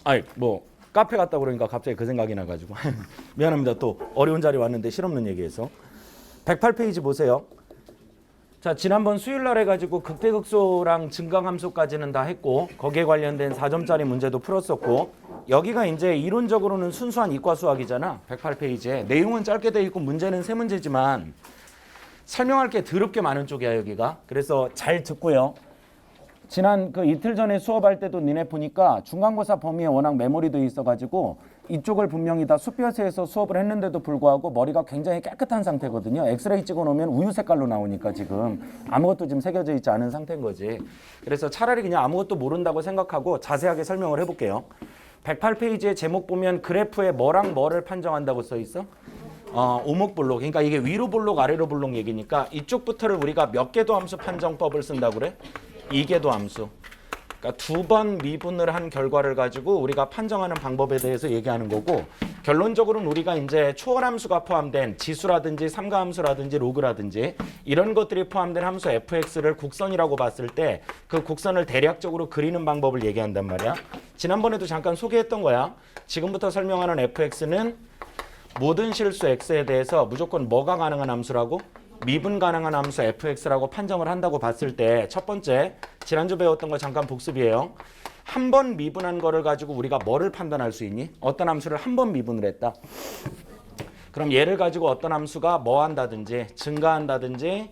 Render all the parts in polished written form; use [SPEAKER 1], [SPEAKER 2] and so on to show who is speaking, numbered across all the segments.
[SPEAKER 1] 아이 뭐 카페 갔다 그러니까 갑자기 그 생각이 나가지고 미안합니다. 또 어려운 자리 왔는데 실없는 얘기해서 108페이지 보세요. 자, 지난번 수요일 날 해가지고 극대극소랑 증가함수까지는 다 했고 거기에 관련된 4점짜리 문제도 풀었었고 여기가 이제 이론적으로는 순수한 이과 수학이잖아. 108페이지에 내용은 짧게 돼 있고 문제는 3문제지만 설명할 게 더럽게 많은 쪽이야 여기가. 그래서 잘 듣고요. 지난 그 이틀 전에 수업할 때도 니네 보니까 중간고사 범위에 워낙 메모리도 있어가지고 이쪽을 분명히 다 숲벼스에서 수업을 했는데도 불구하고 머리가 굉장히 깨끗한 상태거든요. 엑스레이 찍어놓으면 우유 색깔로 나오니까 지금 아무것도 지금 새겨져 있지 않은 상태인 거지. 그래서 차라리 그냥 아무것도 모른다고 생각하고 자세하게 설명을 해볼게요. 108페이지의 제목 보면 그래프에 뭐랑 뭐를 판정한다고 써 있어? 오목블록. 그러니까 이게 위로 블록 아래로 블록 얘기니까 이쪽부터를 우리가 몇 개도 함수 판정법을 쓴다고 그래? 2개도 함수. 그러니까 2번 미분을 한 결과를 가지고 우리가 판정하는 방법에 대해서 얘기하는 거고 결론적으로는 우리가 이제 초월함수가 포함된 지수라든지 삼가함수라든지 로그라든지 이런 것들이 포함된 함수 fx를 곡선이라고 봤을 때 그 곡선을 대략적으로 그리는 방법을 얘기한단 말이야. 지난번에도 잠깐 소개했던 거야. 지금부터 설명하는 fx는 모든 실수 x에 대해서 무조건 뭐가 가능한 함수라고? 미분 가능한 함수 fx라고 판정을 한다고 봤을 때 첫 번째, 지난주 배웠던 거 잠깐 복습이에요. 한 번 미분한 거를 가지고 우리가 뭐를 판단할 수 있니? 어떤 함수를 한 번 미분을 했다. 그럼 얘를 가지고 어떤 함수가 뭐 한다든지 증가한다든지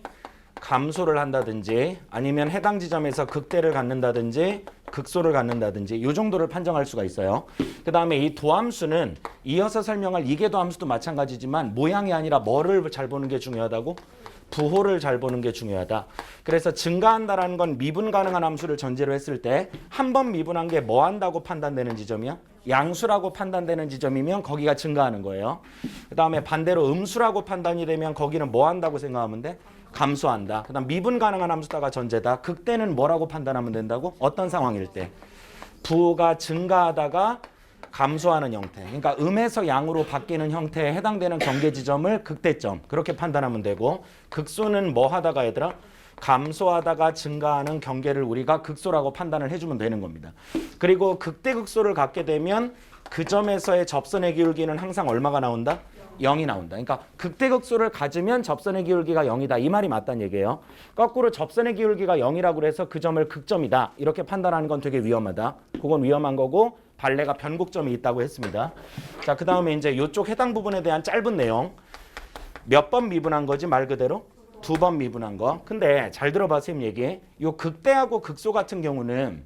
[SPEAKER 1] 감소를 한다든지 아니면 해당 지점에서 극대를 갖는다든지 극소를 갖는다든지 이 정도를 판정할 수가 있어요. 그 다음에 이 도함수는 이어서 설명할 이계도 함수도 마찬가지지만 모양이 아니라 뭐를 잘 보는 게 중요하다고? 부호를 잘 보는 게 중요하다. 그래서 증가한다라는 건 미분 가능한 함수를 전제로 했을 때 한 번 미분한 게 뭐 한다고 판단되는 지점이야? 양수라고 판단되는 지점이면 거기가 증가하는 거예요. 그 다음에 반대로 음수라고 판단이 되면 거기는 뭐 한다고 생각하면 돼? 감소한다. 그 다음 미분 가능한 함수다가 전제다. 극대는 뭐라고 판단하면 된다고? 어떤 상황일 때? 부호가 증가하다가 감소하는 형태. 그러니까 음에서 양으로 바뀌는 형태에 해당되는 경계 지점을 극대점. 그렇게 판단하면 되고 극소는 뭐 하다가 얘들아? 감소하다가 증가하는 경계를 우리가 극소라고 판단을 해주면 되는 겁니다. 그리고 극대극소를 갖게 되면 그 점에서의 접선의 기울기는 항상 얼마가 나온다? 0이 나온다. 그러니까 극대극소를 가지면 접선의 기울기가 0이다. 이 말이 맞다는 얘기예요. 거꾸로 접선의 기울기가 0이라고 해서 그 점을 극점이다. 이렇게 판단하는 건 되게 위험하다. 그건 위험한 거고 발레가 변곡점이 있다고 했습니다. 자, 그 다음에 이제 이쪽 해당 부분에 대한 짧은 내용. 몇 번 미분한 거지 말 그대로? 2번 미분한 거. 근데 잘 들어봐 선생님 얘기. 요 극대하고 극소 같은 경우는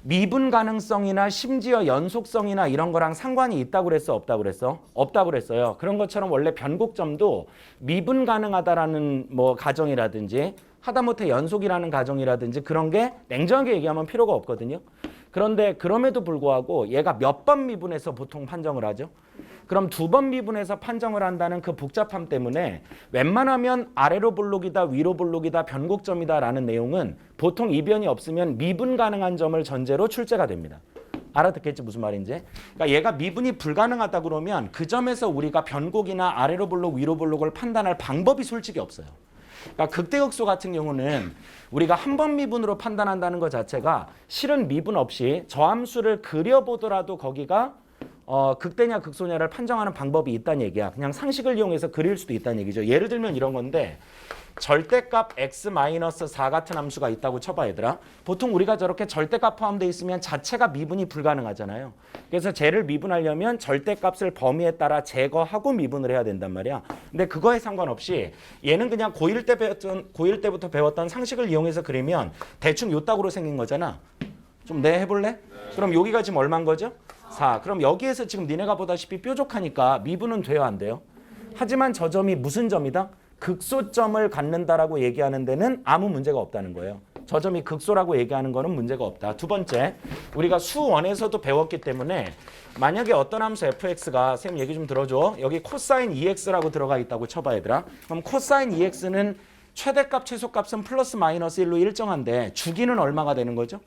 [SPEAKER 1] 미분 가능성이나 심지어 연속성이나 이런 거랑 상관이 있다고 그랬어? 없다고 그랬어? 없다고 그랬어요. 그런 것처럼 원래 변곡점도 미분 가능하다라는 뭐 가정이라든지 하다못해 연속이라는 가정이라든지 그런 게 냉정하게 얘기하면 필요가 없거든요. 그런데 그럼에도 불구하고 얘가 몇 번 미분해서 보통 판정을 하죠? 그럼 2번 미분해서 판정을 한다는 그 복잡함 때문에 웬만하면 아래로 볼록이다 위로 볼록이다 변곡점이다 라는 내용은 보통 이변이 없으면 미분 가능한 점을 전제로 출제가 됩니다. 알아듣겠지 무슨 말인지? 그러니까 얘가 미분이 불가능하다 그러면 그 점에서 우리가 변곡이나 아래로 볼록 위로 볼록을 판단할 방법이 솔직히 없어요. 그러니까 극대극소 같은 경우는 우리가 한 번 미분으로 판단한다는 것 자체가 실은 미분 없이 저 함수를 그려보더라도 거기가 극대냐 극소냐를 판정하는 방법이 있다는 얘기야. 그냥 상식을 이용해서 그릴 수도 있다는 얘기죠. 예를 들면 이런 건데 절대값 x-4 같은 함수가 있다고 쳐봐 얘들아. 보통 우리가 저렇게 절대값 포함되어 있으면 자체가 미분이 불가능하잖아요. 그래서 쟤를 미분하려면 절대값을 범위에 따라 제거하고 미분을 해야 된단 말이야. 근데 그거에 상관없이 얘는 그냥 고1 때부터 배웠던 상식을 이용해서 그리면 대충 요따구로 생긴 거잖아. 좀 내 해볼래? 그럼 여기가 지금 얼마인 거죠? 4. 그럼 여기에서 지금 니네가 보다시피 뾰족하니까 미분은 돼요 안 돼요? 하지만 저 점이 무슨 점이다? 극소점을 갖는다라고 얘기하는 데는 아무 문제가 없다는 거예요. 저 점이 극소라고 얘기하는 거는 문제가 없다. 두 번째, 우리가 수원에서도 배웠기 때문에 만약에 어떤 함수 fx가 선생님 얘기 좀 들어줘. 여기 코사인 2x라고 들어가 있다고 쳐봐 얘들아. 그럼 코사인 2x는 최대값 최소값은 플러스 마이너스 1로 일정한데 주기는 얼마가 되는 거죠?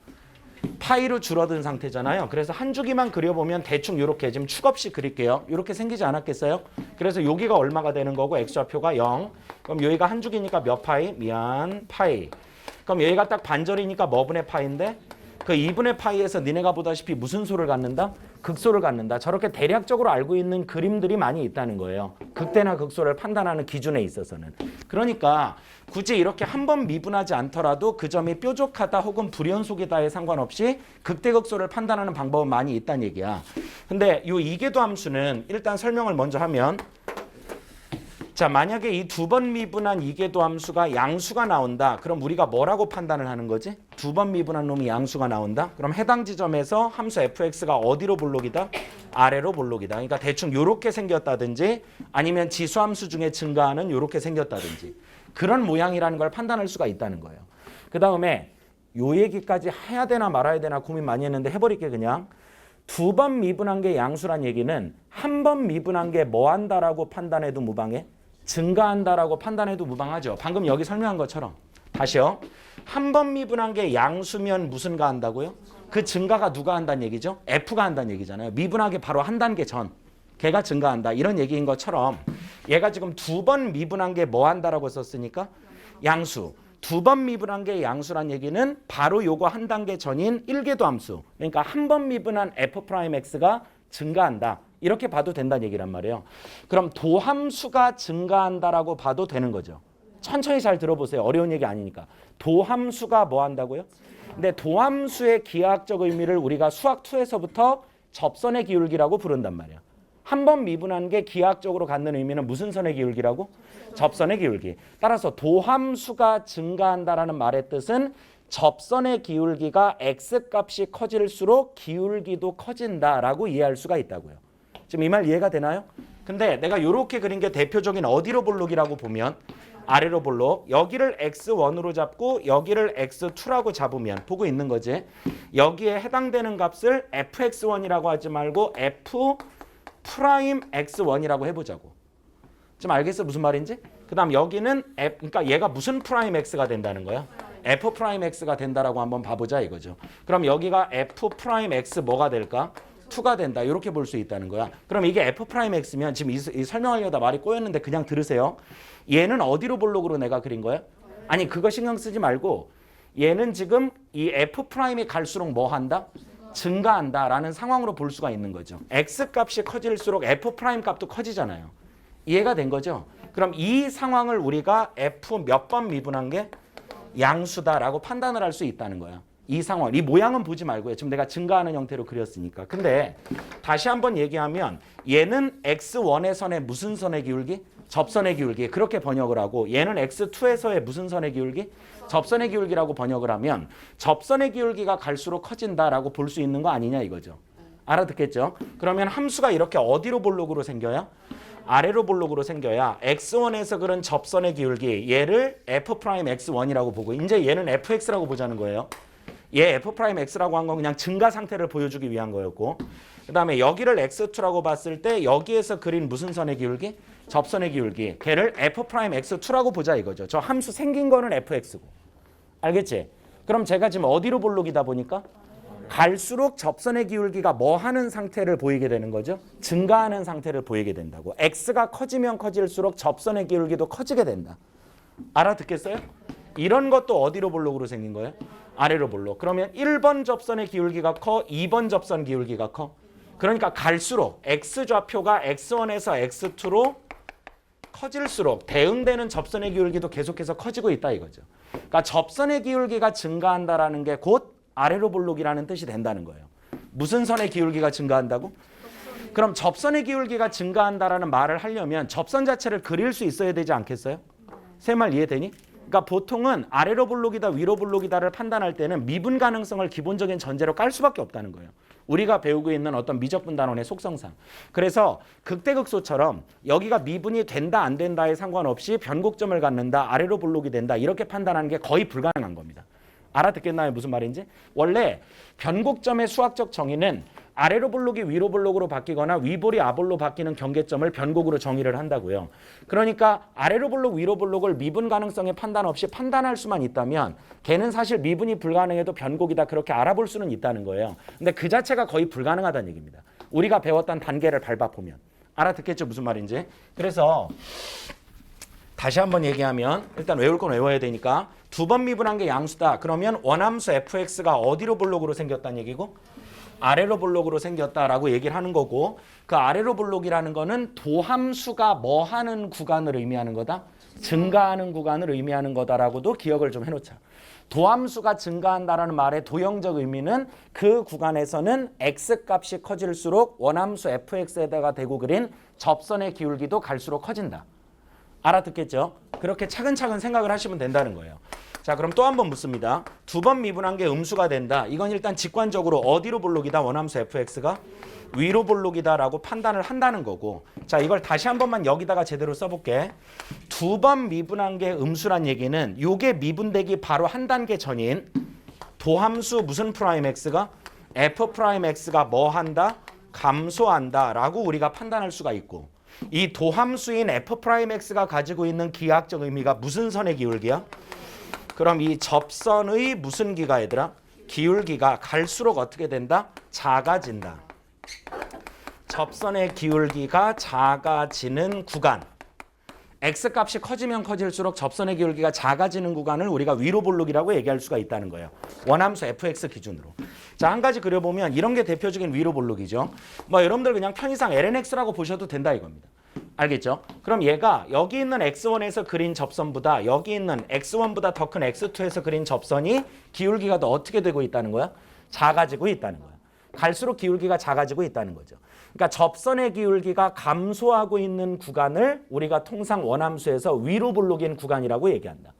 [SPEAKER 1] 파이로 줄어든 상태잖아요. 그래서 한 주기만 그려보면 대충 이렇게 지금 축 없이 그릴게요. 이렇게 생기지 않았겠어요? 그래서 여기가 얼마가 되는 거고 x좌표가 0. 그럼 여기가 한 주기니까 몇 파이? 파이. 그럼 여기가 딱 반절이니까 뭐 분의 파이인데? 그 2분의 파이에서 니네가 보다시피 무슨 소를 갖는다? 극소를 갖는다. 저렇게 대략적으로 알고 있는 그림들이 많이 있다는 거예요. 극대나 극소를 판단하는 기준에 있어서는. 그러니까 굳이 이렇게 한 번 미분하지 않더라도 그 점이 뾰족하다 혹은 불연속이다에 상관없이 극대 극소를 판단하는 방법은 많이 있다는 얘기야. 근데 이 이계도 함수는 일단 설명을 먼저 하면, 자, 만약에 이 두 번 미분한 이계도 함수가 양수가 나온다. 그럼 우리가 뭐라고 판단을 하는 거지? 두 번 미분한 놈이 양수가 나온다. 그럼 해당 지점에서 함수 fx가 어디로 볼록이다? 아래로 볼록이다. 그러니까 대충 요렇게 생겼다든지 아니면 지수함수 중에 증가하는 요렇게 생겼다든지 그런 모양이라는 걸 판단할 수가 있다는 거예요. 그 다음에 요 얘기까지 해야 되나 말아야 되나 고민 많이 했는데 해버릴게 그냥. 두 번 미분한 게 양수란 얘기는 한 번 미분한 게 뭐 한다라고 판단해도 무방해? 증가한다라고 판단해도 무방하죠. 방금 여기 설명한 것처럼. 다시요. 한 번 미분한 게 양수면 무슨가 한다고요? 그 증가가 누가 한다는 얘기죠? F가 한다는 얘기잖아요. 미분하기 바로 한 단계 전. 걔가 증가한다. 이런 얘기인 것처럼 얘가 지금 두 번 미분한 게 뭐 한다라고 썼으니까 양수. 두 번 미분한 게 양수란 얘기는 바로 요거 한 단계 전인 1계도 함수. 그러니까 한 번 미분한 F'X가 증가한다. 이렇게 봐도 된다는 얘기란 말이에요. 그럼 도함수가 증가한다라고 봐도 되는 거죠. 천천히 잘 들어보세요. 어려운 얘기 아니니까. 도함수가 뭐 한다고요? 근데 도함수의 기하학적 의미를 우리가 수학 2에서부터 접선의 기울기라고 부른단 말이에요. 한 번 미분한 게 기하학적으로 갖는 의미는 무슨 선의 기울기라고? 접선의 기울기. 따라서 도함수가 증가한다라는 말의 뜻은 접선의 기울기가 x값이 커질수록 기울기도 커진다라고 이해할 수가 있다고요. 지금 이 말 이해가 되나요? 근데 내가 이렇게 그린 게 대표적인 어디로 볼록이라고 보면 아래로 볼록. 여기를 x1으로 잡고 여기를 x2라고 잡으면 보고 있는 거지. 여기에 해당되는 값을 fx1이라고 하지 말고 f'x1이라고 해보자고. 지금 알겠어 무슨 말인지? 그 다음 여기는 그러니까 얘가 무슨 프라임 x가 된다는 거야? f 프라임 x가 된다라고 한번 봐보자 이거죠. 그럼 여기가 f 프라임 x 뭐가 될까? 2가 된다. 이렇게 볼 수 있다는 거야. 그럼 이게 f 프라임 x면 지금 이 설명하려다 말이 꼬였는데 그냥 들으세요. 얘는 어디로 볼록으로 내가 그린 거야? 아니 그거 신경 쓰지 말고 얘는 지금 이 f 프라임이 갈수록 뭐 한다? 증가한다라는 상황으로 볼 수가 있는 거죠. x 값이 커질수록 f 프라임 값도 커지잖아요. 이해가 된 거죠? 그럼 이 상황을 우리가 f 몇 번 미분한 게 양수다라고 판단을 할 수 있다는 거야. 이 상황, 이 모양은 보지 말고요. 지금 내가 증가하는 형태로 그렸으니까. 근데 다시 한번 얘기하면 얘는 x1의 선의 무슨 선의 기울기? 접선의 기울기. 그렇게 번역을 하고 얘는 x2에서의 무슨 선의 기울기? 접선의 기울기라고 번역을 하면 접선의 기울기가 갈수록 커진다라고 볼 수 있는 거 아니냐 이거죠. 알아듣겠죠? 그러면 함수가 이렇게 어디로 볼록으로 생겨야? 아래로 볼록으로 생겨야 x1에서 그런 접선의 기울기 얘를 f'x1이라고 보고 이제 얘는 fx라고 보자는 거예요. 얘 f'x라고 한 건 그냥 증가 상태를 보여주기 위한 거였고 그 다음에 여기를 x2라고 봤을 때 여기에서 그린 무슨 선의 기울기? 접선의 기울기. 걔를 f'x2라고 보자 이거죠. 저 함수 생긴 거는 fx고. 알겠지? 그럼 제가 지금 어디로 볼록이다 보니까 갈수록 접선의 기울기가 뭐 하는 상태를 보이게 되는 거죠? 증가하는 상태를 보이게 된다고. x가 커지면 커질수록 접선의 기울기도 커지게 된다. 알아듣겠어요? 이런 것도 어디로 볼록으로 생긴 거예요? 아래로 볼록. 그러면 1번 접선의 기울기가 커, 2번 접선 기울기가 커. 그러니까 갈수록 x좌표가 x1에서 x2로 커질수록 대응되는 접선의 기울기도 계속해서 커지고 있다 이거죠. 그러니까 접선의 기울기가 증가한다라는 게 곧 아래로 볼록이라는 뜻이 된다는 거예요. 무슨 선의 기울기가 증가한다고? 그럼 접선의 기울기가 증가한다라는 말을 하려면 접선 자체를 그릴 수 있어야 되지 않겠어요? 세 말 이해되니? 그러니까 보통은 아래로 볼록이다 위로 볼록이다를 판단할 때는 미분 가능성을 기본적인 전제로 깔 수밖에 없다는 거예요. 우리가 배우고 있는 어떤 미적분 단원의 속성상. 그래서 극대극소처럼 여기가 미분이 된다 안 된다에 상관없이 변곡점을 갖는다 아래로 볼록이 된다 이렇게 판단하는 게 거의 불가능한 겁니다. 알아듣겠나요? 무슨 말인지? 원래 변곡점의 수학적 정의는 아래로 볼록이 위로 볼록으로 바뀌거나 위볼이 아볼로 바뀌는 경계점을 변곡으로 정의를 한다고요. 그러니까 아래로 볼록 위로 볼록을 미분 가능성의 판단 없이 판단할 수만 있다면 걔는 사실 미분이 불가능해도 변곡이다 그렇게 알아볼 수는 있다는 거예요. 근데 그 자체가 거의 불가능하다는 얘기입니다. 우리가 배웠던 단계를 밟아보면. 알아듣겠죠? 무슨 말인지? 그래서 다시 한번 얘기하면 일단 외울 건 외워야 되니까 두 번 미분한 게 양수다. 그러면 원함수 fx가 어디로 볼록으로 생겼다는 얘기고 아래로 볼록으로 생겼다라고 얘기를 하는 거고 그 아래로 볼록이라는 거는 도함수가 뭐 하는 구간을 의미하는 거다? 증가하는 구간을 의미하는 거다라고도 기억을 좀 해놓자. 도함수가 증가한다라는 말의 도형적 의미는 그 구간에서는 x값이 커질수록 원함수 fx에다가 대고 그린 접선의 기울기도 갈수록 커진다. 알아듣겠죠? 그렇게 차근차근 생각을 하시면 된다는 거예요. 자, 그럼 또 한 번 묻습니다. 두 번 미분한 게 음수가 된다. 이건 일단 직관적으로 어디로 볼록이다? 원함수 fx가 위로 볼록이다라고 판단을 한다는 거고. 자, 이걸 다시 한 번만 여기다가 제대로 써볼게. 두 번 미분한 게 음수란 얘기는 요게 미분되기 바로 한 단계 전인 도함수 무슨 프라임 x가 f 프라임 x가 뭐 한다? 감소한다 라고 우리가 판단할 수가 있고 이 도함수인 f 프라임 x가 가지고 있는 기하학적 의미가 무슨 선의 기울기야? 그럼 이 접선의 무슨 기가 얘들아? 기울기가 갈수록 어떻게 된다? 작아진다. 접선의 기울기가 작아지는 구간. x값이 커지면 커질수록 접선의 기울기가 작아지는 구간을 우리가 위로 볼록이라고 얘기할 수가 있다는 거예요. 원함수 fx 기준으로. 자, 한 가지 그려보면 이런 게 대표적인 위로 볼록이죠. 뭐 여러분들 그냥 편의상 lnx라고 보셔도 된다 이겁니다. 알겠죠? 그럼 얘가 여기 있는 x1에서 그린 접선보다 여기 있는 x1보다 더 큰 x2에서 그린 접선이 기울기가 더 어떻게 되고 있다는 거야? 작아지고 있다는 거야. 갈수록 기울기가 작아지고 있다는 거죠. 그러니까 접선의 기울기가 감소하고 있는 구간을 우리가 통상 원함수에서 위로 볼록인 구간이라고 얘기한다.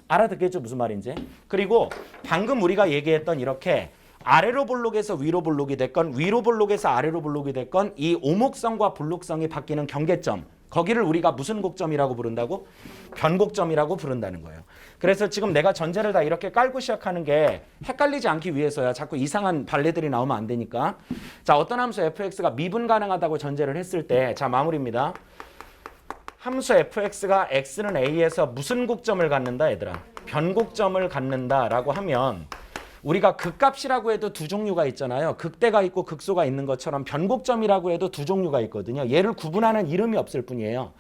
[SPEAKER 1] 알아듣겠죠? 무슨 말인지? 그리고 방금 우리가 얘기했던 이렇게 아래로 볼록에서 위로 볼록이 됐건 위로 볼록에서 아래로 볼록이 됐건 이 오목성과 볼록성이 바뀌는 경계점 거기를 우리가 무슨 곡점이라고 부른다고? 변곡점이라고 부른다는 거예요. 그래서 지금 내가 전제를 다 이렇게 깔고 시작하는 게 헷갈리지 않기 위해서야. 자꾸 이상한 발레들이 나오면 안 되니까. 자, 어떤 함수 fx가 미분 가능하다고 전제를 했을 때 자, 마무리입니다. 함수 fx가 x는 a에서 무슨 곡점을 갖는다 얘들아? 변곡점을 갖는다라고 하면 우리가 극값이라고 해도 두 종류가 있잖아요. 극대가 있고 극소가 있는 것처럼 변곡점이라고 해도 두 종류가 있거든요. 얘를 구분하는 이름이 없을 뿐이에요.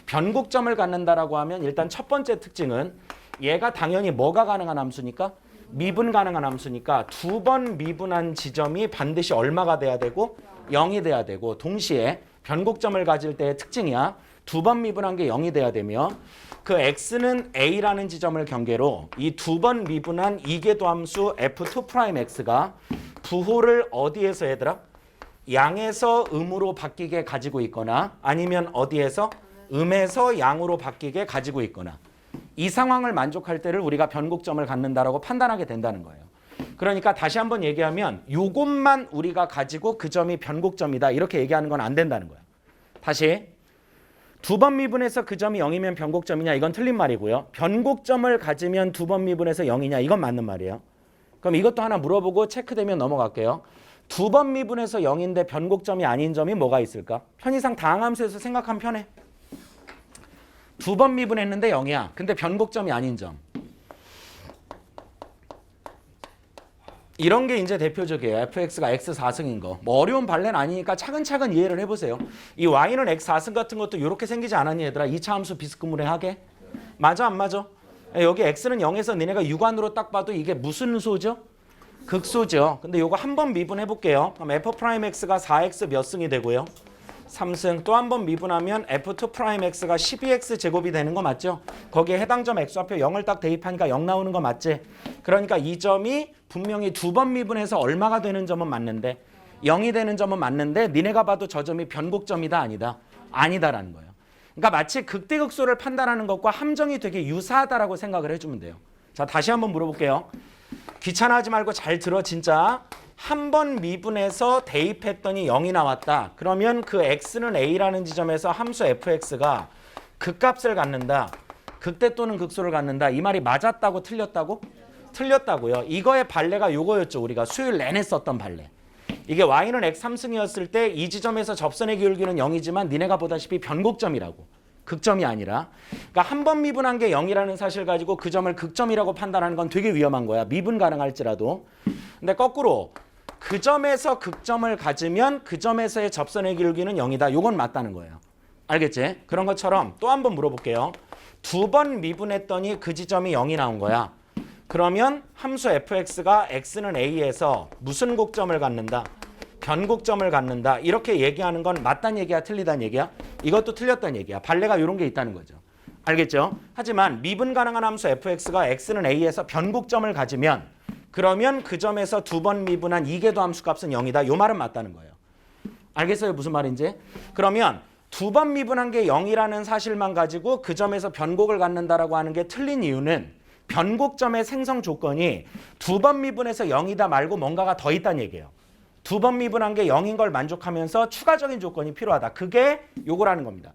[SPEAKER 1] 변곡점을 갖는다라고 하면 일단 첫 번째 특징은 얘가 당연히 뭐가 가능한 함수니까? 미분 가능한 함수니까 두 번 미분한 지점이 반드시 얼마가 돼야 되고 0이 돼야 되고 동시에 변곡점을 가질 때의 특징이야. 두 번 미분한 게 0이 돼야 되며 그 x는 a라는 지점을 경계로 이 두 번 미분한 이계도함수 f2'x가 부호를 어디에서 얘들아? 양에서 음으로 바뀌게 가지고 있거나 아니면 어디에서? 음에서 양으로 바뀌게 가지고 있거나 이 상황을 만족할 때를 우리가 변곡점을 갖는다라고 판단하게 된다는 거예요. 그러니까 다시 한번 얘기하면 요것만 우리가 가지고 그 점이 변곡점이다 이렇게 얘기하는 건 안 된다는 거예요. 다시 두 번 미분해서 그 점이 0이면 변곡점이냐 이건 틀린 말이고요. 변곡점을 가지면 두 번 미분해서 0이냐 이건 맞는 말이에요. 그럼 이것도 하나 물어보고 체크되면 넘어갈게요. 두 번 미분해서 0인데 변곡점이 아닌 점이 뭐가 있을까? 편의상 다항함수에서 생각하면 편해. 두 번 미분했는데 0이야. 근데 변곡점이 아닌 점. 이런 게 이제 대표적이에요. fx가 x 4승인 거. 뭐 어려운 발레는 아니니까 차근차근 이해를 해보세요. 이 y는 x 4승 같은 것도 이렇게 생기지 않았니 얘들아? 2차 함수 비스무리하게? 맞아 안 맞아? 여기 x는 0에서 니네가 육안으로 딱 봐도 이게 무슨 소죠? 극소죠. 근데 요거 한 번 미분해 볼게요. 그럼 f'x가 4x 몇 승이 되고요? 3승. 또 한 번 미분하면 f2'x가 12x 제곱이 되는 거 맞죠? 거기에 해당 점 x좌표 0을 딱 대입하니까 0 나오는 거 맞지? 그러니까 이 점이 분명히 두 번 미분해서 얼마가 되는 점은 맞는데 0이 되는 점은 맞는데 니네가 봐도 저 점이 변곡점이다 아니다? 아니다라는 거예요. 그러니까 마치 극대극소를 판단하는 것과 함정이 되게 유사하다라고 생각을 해주면 돼요. 자, 다시 한번 물어볼게요. 귀찮아하지 말고 잘 들어 진짜. 한 번 미분해서 대입했더니 0이 나왔다. 그러면 그 x는 a라는 지점에서 함수 fx가 극값을 갖는다. 극대 또는 극소를 갖는다. 이 말이 맞았다고 틀렸다고? 틀렸다고요. 이거의 발레가 요거였죠. 우리가 수요일 내내 썼던 발레. 이게 y는 x 3승이었을 때 이 지점에서 접선의 기울기는 0이지만 니네가 보다시피 변곡점이라고. 극점이 아니라. 그러니까 한 번 미분한 게 0이라는 사실 가지고 그 점을 극점이라고 판단하는 건 되게 위험한 거야. 미분 가능할지라도. 근데 거꾸로 그 점에서 극점을 가지면 그 점에서의 접선의 기울기는 0이다. 요건 맞다는 거예요. 알겠지? 그런 것처럼 또 한 번 물어볼게요. 두 번 미분했더니 그 지점이 0이 나온 거야. 그러면 함수 fx가 x는 a에서 무슨 곡점을 갖는다? 변곡점을 갖는다. 이렇게 얘기하는 건 맞단 얘기야, 틀리단 얘기야? 이것도 틀렸단 얘기야. 발레가 이런 게 있다는 거죠. 알겠죠? 하지만 미분 가능한 함수 fx가 x는 a에서 변곡점을 가지면 그러면 그 점에서 두 번 미분한 이계도 함수 값은 0이다. 요 말은 맞다는 거예요. 알겠어요? 무슨 말인지? 그러면 두 번 미분한 게 0이라는 사실만 가지고 그 점에서 변곡을 갖는다라고 하는 게 틀린 이유는 변곡점의 생성 조건이 두 번 미분해서 0이다 말고 뭔가가 더 있다는 얘기예요. 두 번 미분한 게 0인 걸 만족하면서 추가적인 조건이 필요하다. 그게 요거라는 겁니다.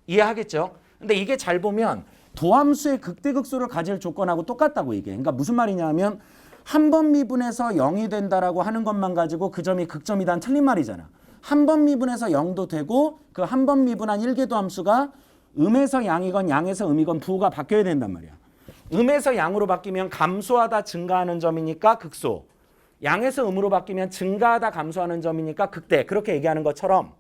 [SPEAKER 1] 이해하겠죠? 근데 이게 잘 보면 도함수의 극대극소를 가질 조건하고 똑같다고 이게. 그러니까 무슨 말이냐면 한 번 미분해서 0이 된다라고 하는 것만 가지고 그 점이 극점이다는 틀린 말이잖아. 한 번 미분해서 0도 되고 그 한 번 미분한 1계도 함수가 음에서 양이건 양에서 음이건 부호가 바뀌어야 된단 말이야. 음에서 양으로 바뀌면 감소하다 증가하는 점이니까 극소. 양에서 음으로 바뀌면 증가하다 감소하는 점이니까 극대. 그렇게 얘기하는 것처럼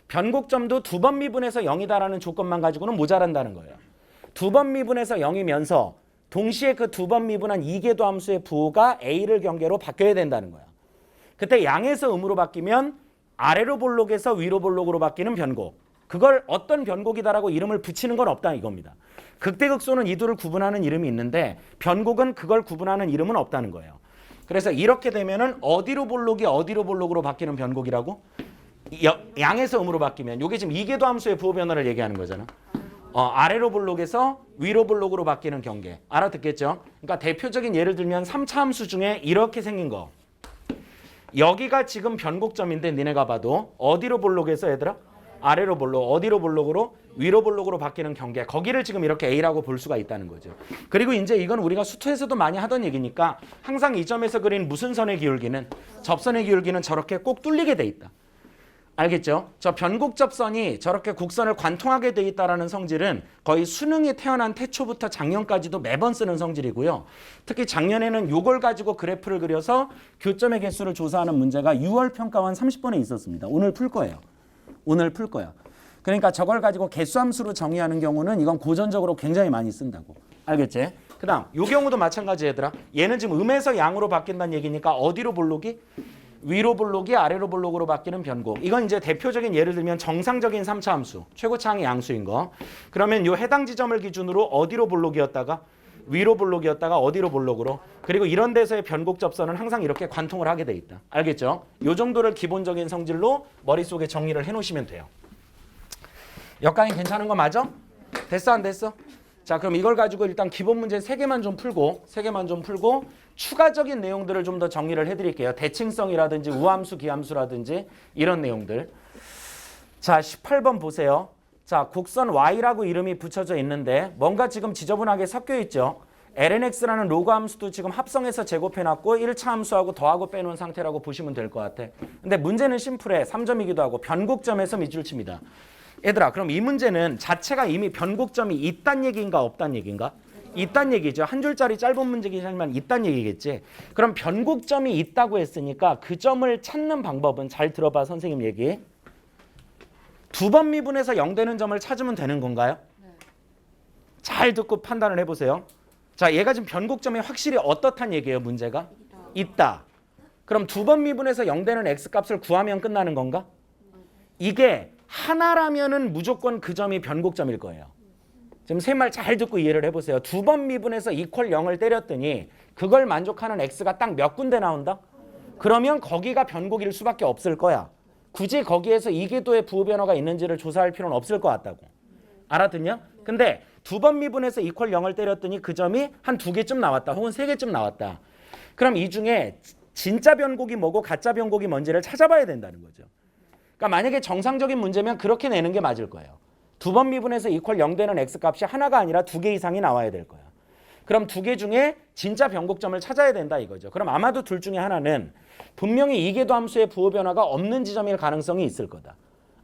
[SPEAKER 1] 변곡점도 두 번 미분해서 0이다라는 조건만 가지고는 모자란다는 거예요. 두 번 미분해서 0이면서 동시에 그 두 번 미분한 이계도 함수의 부호가 a를 경계로 바뀌어야 된다는 거야. 그때 양에서 음으로 바뀌면 아래로 볼록에서 위로 볼록으로 바뀌는 변곡. 그걸 어떤 변곡이다라고 이름을 붙이는 건 없다 이겁니다. 극대극소는 이 둘을 구분하는 이름이 있는데 변곡은 그걸 구분하는 이름은 없다는 거예요. 그래서 이렇게 되면은 어디로 볼록이 어디로 볼록으로 바뀌는 변곡이라고? 양에서 음으로 바뀌면 이게 지금 이계도 함수의 부호 변화를 얘기하는 거잖아. 아래로 볼록에서 위로 볼록으로 바뀌는 경계. 알아듣겠죠? 그러니까 대표적인 예를 들면 3차 함수 중에 이렇게 생긴 거. 여기가 지금 변곡점인데 니네가 봐도 어디로 볼록에서 얘들아? 아래로 볼록, 어디로 볼록으로? 위로 볼록으로 바뀌는 경계. 거기를 지금 이렇게 A라고 볼 수가 있다는 거죠. 그리고 이제 이건 우리가 수투에서도 많이 하던 얘기니까 항상 이 점에서 그린 무슨 선의 기울기는 접선의 기울기는 저렇게 꼭 뚫리게 돼 있다. 알겠죠? 저 변곡접선이 저렇게 곡선을 관통하게 돼 있다라는 성질은 거의 수능이 태어난 태초부터 작년까지도 매번 쓰는 성질이고요. 특히 작년에는 이걸 가지고 그래프를 그려서 교점의 개수를 조사하는 문제가 6월 평가원 30번에 있었습니다. 오늘 풀 거예요. 오늘 풀 거야. 그러니까 저걸 가지고 개수함수로 정의하는 경우는 이건 고전적으로 굉장히 많이 쓴다고. 알겠지? 그 다음 이 경우도 마찬가지 얘들아. 얘는 지금 음에서 양으로 바뀐다는 얘기니까 어디로 볼록이? 위로 볼록이 아래로 볼록으로 바뀌는 변곡. 이건 이제 대표적인 예를 들면 정상적인 3차 함수. 최고차항의 양수인 거. 그러면 이 해당 지점을 기준으로 어디로 볼록이었다가 위로 볼록이었다가 어디로 볼록으로. 그리고 이런 데서의 변곡 접선은 항상 이렇게 관통을 하게 돼 있다. 알겠죠? 이 정도를 기본적인 성질로 머릿속에 정리를 해놓으시면 돼요. 여기까지 괜찮은 거 맞아? 됐어 안 됐어? 자 그럼 이걸 가지고 일단 기본 문제 3개만 좀 풀고 추가적인 내용들을 좀 더 정리를 해드릴게요. 대칭성이라든지 우함수, 기함수라든지 이런 내용들. 자 18번 보세요. 자 곡선 Y라고 이름이 붙여져 있는데 뭔가 지금 지저분하게 섞여 있죠. lnx라는 로그 함수도 지금 합성해서 제곱해놨고 1차 함수하고 더하고 빼놓은 상태라고 보시면 될 것 같아. 근데 문제는 심플해. 3점이기도 하고 변곡점에서 밑줄 칩니다. 얘들아 그럼 이 문제는 자체가 이미 변곡점이 있단 얘기인가 없단 얘기인가? 있단 얘기죠. 한 줄짜리 짧은 문제이지만 있단 얘기겠지. 그럼 변곡점이 있다고 했으니까 그 점을 찾는 방법은 잘 들어봐 선생님 얘기. 두 번 미분해서 0 되는 점을 찾으면 되는 건가요? 네. 잘 듣고 판단을 해보세요. 자 얘가 지금 변곡점이 확실히 어떻단 얘기예요 문제가? 있다. 그럼 두 번 미분해서 0 되는 x값을 구하면 끝나는 건가? 이게 하나라면은 무조건 그 점이 변곡점일 거예요. 지금 세 말 잘 듣고 이해를 해보세요. 두 번 미분해서 이퀄 0을 때렸더니 그걸 만족하는 x가 딱 몇 군데 나온다? 그러면 거기가 변곡일 수밖에 없을 거야. 굳이 거기에서 이계도의 부호 변화가 있는지를 조사할 필요는 없을 것 같다고. 알아듣냐? 근데 두 번 미분해서 이퀄 0을 때렸더니 그 점이 한 2개쯤 나왔다. 혹은 3개쯤 나왔다. 그럼 이 중에 진짜 변곡이 뭐고 가짜 변곡이 뭔지를 찾아봐야 된다는 거죠. 그러니까 만약에 정상적인 문제면 그렇게 내는 게 맞을 거예요. 두 번 미분해서 이퀄 0 되는 x값이 하나가 아니라 2개 이상이 나와야 될 거야. 그럼 2개 중에 진짜 변곡점을 찾아야 된다 이거죠. 그럼 아마도 둘 중에 하나는 분명히 이계도 함수의 부호 변화가 없는 지점일 가능성이 있을 거다.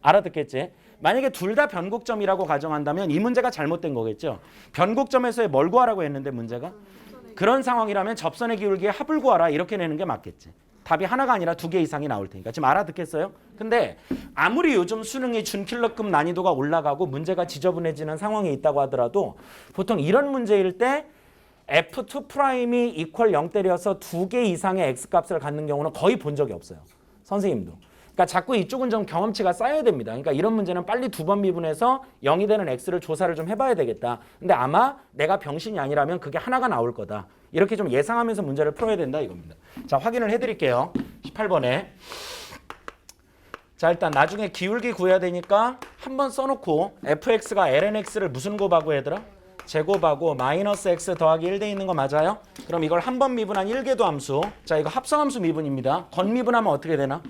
[SPEAKER 1] 알아듣겠지? 만약에 둘 다 변곡점이라고 가정한다면 이 문제가 잘못된 거겠죠. 변곡점에서의 뭘 구하라고 했는데 문제가? 그런 상황이라면 접선의 기울기의 합을 구하라 이렇게 내는 게 맞겠지. 답이 하나가 아니라 2개 이상이 나올 테니까. 지금 알아듣겠어요? 근데 아무리 요즘 수능이 준킬러급 난이도가 올라가고 문제가 지저분해지는 상황에 있다고 하더라도 보통 이런 문제일 때 F2 프라임이 이퀄 0 때려서 2개 이상의 X값을 갖는 경우는 거의 본 적이 없어요. 선생님도. 그러니까 자꾸 이쪽은 좀 경험치가 쌓여야 됩니다. 그러니까 이런 문제는 빨리 2번 미분해서 0이 되는 X를 조사를 좀 해봐야 되겠다. 근데 아마 내가 병신이 아니라면 그게 하나가 나올 거다. 이렇게 좀 예상하면서 문제를 풀어야 된다 이겁니다. 자, 확인을 해드릴게요. 18번에. 자, 일단 나중에 기울기 구해야 되니까 한번 써놓고 fx가 lnx를 무슨 곱하고 얘들아? 제곱하고 마이너스 x 더하기 1 돼 있는 거 맞아요? 그럼 이걸 한 번 미분한 1궤도 함수. 자, 이거 합성함수 미분입니다. 건미분하면 어떻게 되나?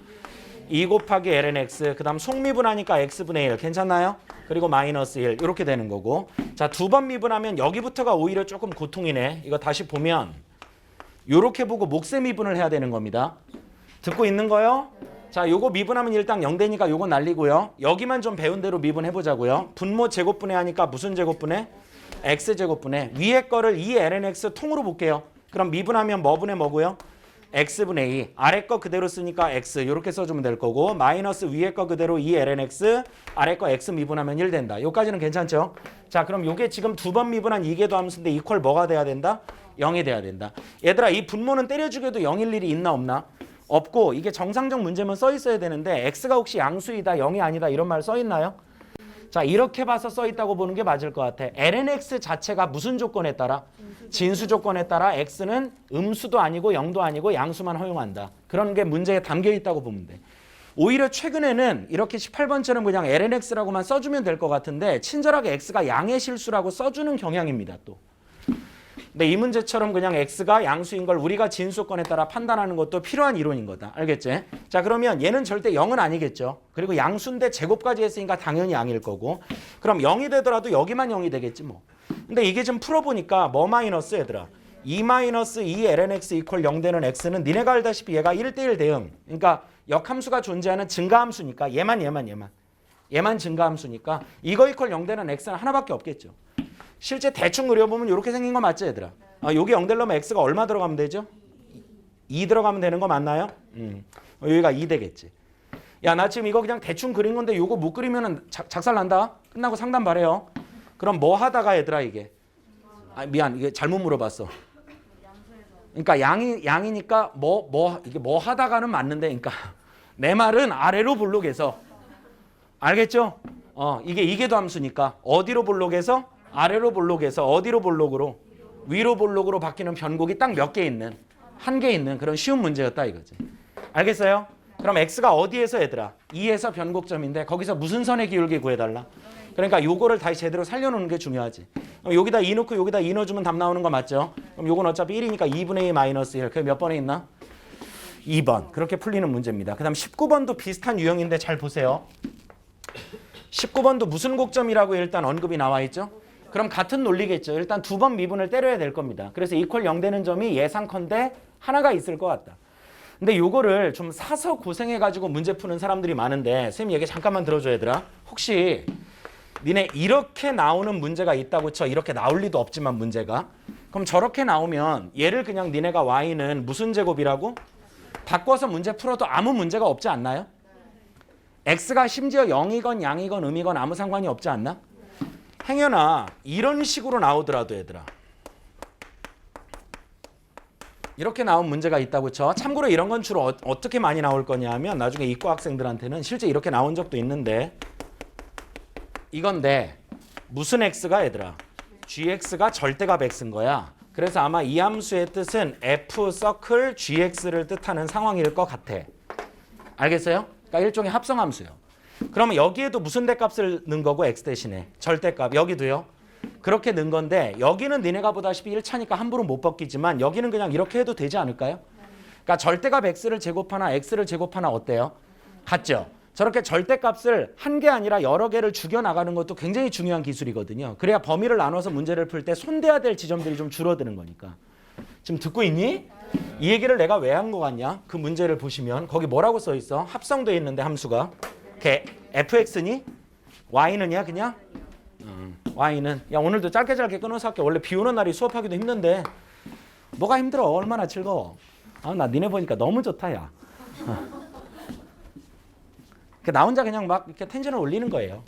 [SPEAKER 1] 2 곱하기 lnx, 그 다음 속미분하니까 x분의 1 괜찮나요? 그리고 마이너스 1 이렇게 되는 거고. 자, 2번 미분하면 여기부터가 오히려 조금 고통이네. 이거 다시 보면 요렇게 보고 목세 미분을 해야 되는 겁니다. 듣고 있는 거요? 자, 요거 미분하면 일단 0되니까 요거 날리고요. 여기만 좀 배운 대로 미분해보자고요. 분모 제곱분해 하니까 무슨 제곱분해? x제곱분해. 위에 거를 2lnx 통으로 볼게요. 그럼 미분하면 뭐분의 뭐고요? x분의 2. 아래 거 그대로 쓰니까 x 이렇게 써주면 될 거고 마이너스 위에 거 그대로 2lnx 아래 거 x 미분하면 1 된다. 요까지는 괜찮죠? 자, 그럼 요게 지금 2번 미분한 2궤도 함수인데 이퀄 뭐가 돼야 된다? 0이 돼야 된다. 얘들아, 이 분모는 때려주게도 0일 일이 있나 없나? 없고 이게 정상적 문제면 써 있어야 되는데 x가 혹시 양수이다 0이 아니다 이런 말 써 있나요? 자, 이렇게 봐서 써 있다고 보는 게 맞을 것 같아. lnx 자체가 무슨 조건에 따라? 진수 조건에 따라 x는 음수도 아니고 0도 아니고 양수만 허용한다. 그런 게 문제에 담겨 있다고 보면 돼. 오히려 최근에는 이렇게 18번처럼 그냥 lnx라고만 써주면 될 것 같은데 친절하게 x가 양의 실수라고 써주는 경향입니다. 또. 근데 이 문제처럼 그냥 x가 양수인 걸 우리가 진수권에 따라 판단하는 것도 필요한 이론인 거다. 알겠지? 자, 그러면 얘는 절대 0은 아니겠죠. 그리고 양수인데 제곱까지 했으니까 당연히 양일 거고. 그럼 0이 되더라도 여기만 0이 되겠지 뭐. 근데 이게 좀 풀어보니까 뭐 마이너스 얘들아. 2 마이너스 2 lnx 이퀄 0 되는 x는 니네가 알다시피 얘가 1대1 대응. 그러니까 역함수가 존재하는 증가함수니까 얘만 증가함수니까 이거 이퀄 0 되는 x는 하나밖에 없겠죠. 실제 대충 그려보면 이렇게 생긴 거 맞죠 얘들아? 여기 0 되려면 x가 얼마 들어가면 되죠? 2 들어가면 되는 거 맞나요? 여기가 2 되겠지. 야, 나 지금 이거 그냥 대충 그린 건데 요거 못 그리면 작살 난다. 끝나고 상담 바래요. 그럼 뭐 하다가 얘들아 이게? 미안, 이게 잘못 물어봤어. 그러니까 양이니까 이게 뭐 하다가는 맞는데, 그러니까 내 말은 아래로 볼록해서 알겠죠? 이게 이계도 함수니까 어디로 볼록해서? 아래로 볼록해서 어디로 볼록으로? 위로 볼록으로 바뀌는 변곡이 딱 몇 개 있는, 한 개 있는 그런 쉬운 문제였다 이거지. 알겠어요? 그럼 x가 어디에서 얘들아? 2에서 변곡점인데 거기서 무슨 선의 기울기 구해달라? 그러니까 요거를 다시 제대로 살려놓는 게 중요하지. 그럼 여기다 2 넣고 여기다 2 넣어주면 답 나오는 거 맞죠? 그럼 요건 어차피 1이니까 2분의 2 마이너스 1. 그게 몇 번에 있나? 2번. 그렇게 풀리는 문제입니다. 그 다음 19번도 비슷한 유형인데 잘 보세요. 19번도 무슨 곡점이라고 일단 언급이 나와 있죠? 그럼 같은 논리겠죠. 일단 2번 미분을 때려야 될 겁니다. 그래서 이퀄 0 되는 점이 예상컨대 하나가 있을 것 같다. 근데 요거를 좀 사서 고생해가지고 문제 푸는 사람들이 많은데 선생님 얘기 잠깐만 들어줘 얘들아. 혹시 니네 이렇게 나오는 문제가 있다고 쳐. 이렇게 나올 리도 없지만 문제가. 그럼 저렇게 나오면 얘를 그냥 니네가 y는 무슨 제곱이라고? 바꿔서 문제 풀어도 아무 문제가 없지 않나요? x가 심지어 0이건 양이건 음이건 아무 상관이 없지 않나? 행여나 이런 식으로 나오더라도 얘들아. 이렇게 나온 문제가 있다고 쳐. 참고로 이런 건 주로 어떻게 많이 나올 거냐 하면 나중에 이과 학생들한테는 실제 이렇게 나온 적도 있는데 이건데 무슨 x가 얘들아? gx가 절대값 x인 거야. 그래서 아마 이 함수의 뜻은 f 서클 gx를 뜻하는 상황일 것 같아. 알겠어요? 그러니까 일종의 합성함수요. 그러면 여기에도 무슨 대값을 넣은 거고 x 대신에 절대값 여기도요. 그렇게 넣은 건데 여기는 니네가 보다시피 1차니까 함부로 못 벗기지만 여기는 그냥 이렇게 해도 되지 않을까요? 그러니까 절대값 x를 제곱하나 x를 제곱하나 어때요? 같죠? 저렇게 절대값을 한 개 아니라 여러 개를 죽여나가는 것도 굉장히 중요한 기술이거든요. 그래야 범위를 나눠서 문제를 풀 때 손대야 될 지점들이 좀 줄어드는 거니까. 지금 듣고 있니? 이 얘기를 내가 왜 한 거 같냐? 그 문제를 보시면 거기 뭐라고 써 있어? 합성돼 있는데 함수가 fx니? y는야 그냥? y는 야 오늘도 짧게 끊어서 할게. 원래 비 오는 날이 수업하기도 힘든데 뭐가 힘들어? 얼마나 즐거워? 나 니네 보니까 너무 좋다 야. 나 혼자 그냥 막 이렇게 텐션을 올리는 거예요.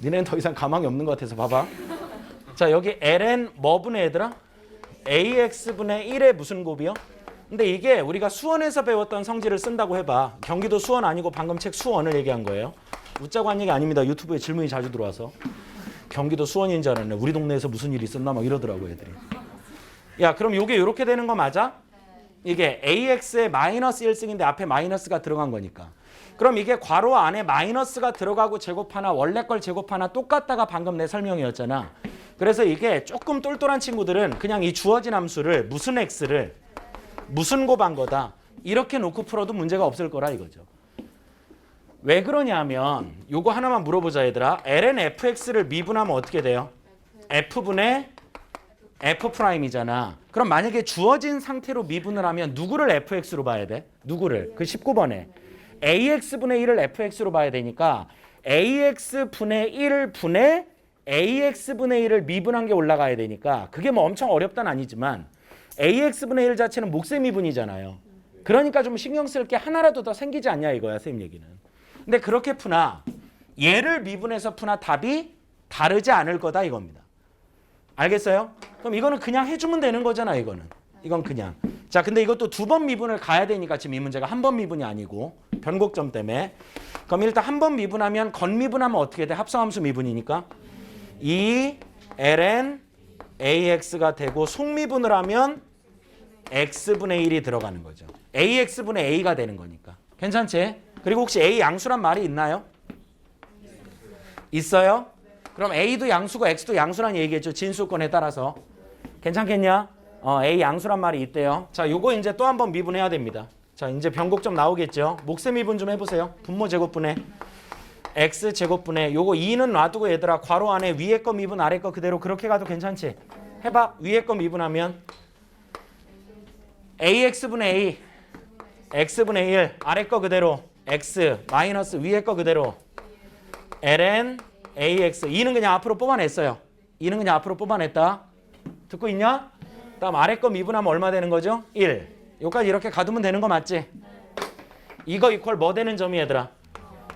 [SPEAKER 1] 니네는 더 이상 가망이 없는 것 같아서 봐봐. 자 여기 ln 뭐 분의 얘들아? ax분의 1의 무슨 곱이요? 근데 이게 우리가 수원에서 배웠던 성질을 쓴다고 해봐. 경기도 수원 아니고 방금 책 수원을 얘기한 거예요. 웃자고 한 얘기 아닙니다. 유튜브에 질문이 자주 들어와서. 경기도 수원인 줄 알았네. 우리 동네에서 무슨 일이 있었나 막 이러더라고 애들이. 야 그럼 이게 이렇게 되는 거 맞아? 이게 ax의 마이너스 1승인데 앞에 마이너스가 들어간 거니까. 그럼 이게 괄호 안에 마이너스가 들어가고 제곱하나 원래 걸 제곱하나 똑같다가 방금 내 설명이었잖아. 그래서 이게 조금 똘똘한 친구들은 그냥 이 주어진 함수를 무슨 x를 무슨 곱한 거다 이렇게 놓고 풀어도 문제가 없을 거라 이거죠. 왜 그러냐면 요거 하나만 물어보자 얘들아. ln fx를 미분하면 어떻게 돼요? f분의 f'이잖아. 그럼 만약에 주어진 상태로 미분을 하면 누구를 fx로 봐야 돼? 누구를? 그 19번에 ax분의 1을 fx로 봐야 되니까 ax분의 1분의 ax분의 1을 미분한 게 올라가야 되니까 그게 뭐 엄청 어렵단 아니지만 ax분의 1 자체는 몫의 미분이잖아요. 그러니까 좀 신경 쓸 게 하나라도 더 생기지 않냐 이거야 선생님 얘기는. 근데 그렇게 푸나 얘를 미분해서 푸나 답이 다르지 않을 거다 이겁니다. 알겠어요? 그럼 이거는 그냥 해주면 되는 거잖아 이거는. 이건 그냥. 자 근데 이것도 두 번 미분을 가야 되니까 지금 이 문제가 한 번 미분이 아니고 변곡점 때문에. 그럼 일단 한 번 미분하면 건미분하면 어떻게 돼? 합성함수 미분이니까 2 ln ax가 되고 속미분을 하면 x분의 1이 들어가는 거죠. ax분의 a가 되는 거니까. 괜찮지? 그리고 혹시 a 양수란 말이 있나요? 있어요? 그럼 a도 양수고 x도 양수란 얘기겠죠. 진수권에 따라서. 괜찮겠냐? a 양수란 말이 있대요. 자, 요거 이제 또 한 번 미분해야 됩니다. 자, 이제 변곡점 나오겠죠. 몫의 미분 좀 해보세요. 분모 제곱분의 x 제곱분의 요거 2는 놔두고 얘들아 괄호 안에 위에 거 미분 아래 거 그대로 그렇게 가도 괜찮지? 해봐. 위에 거 미분하면 ax분의 a x분의 1 아래 거 그대로 x 마이너스 위에 거 그대로 ln ax 2는 그냥 앞으로 뽑아냈어요. 2는 그냥 앞으로 뽑아냈다. 듣고 있냐? 다음 아래 거 미분하면 얼마 되는 거죠? 1. 여기까지 이렇게 가두면 되는 거 맞지? 이거 이퀄 뭐 되는 점이 얘들아?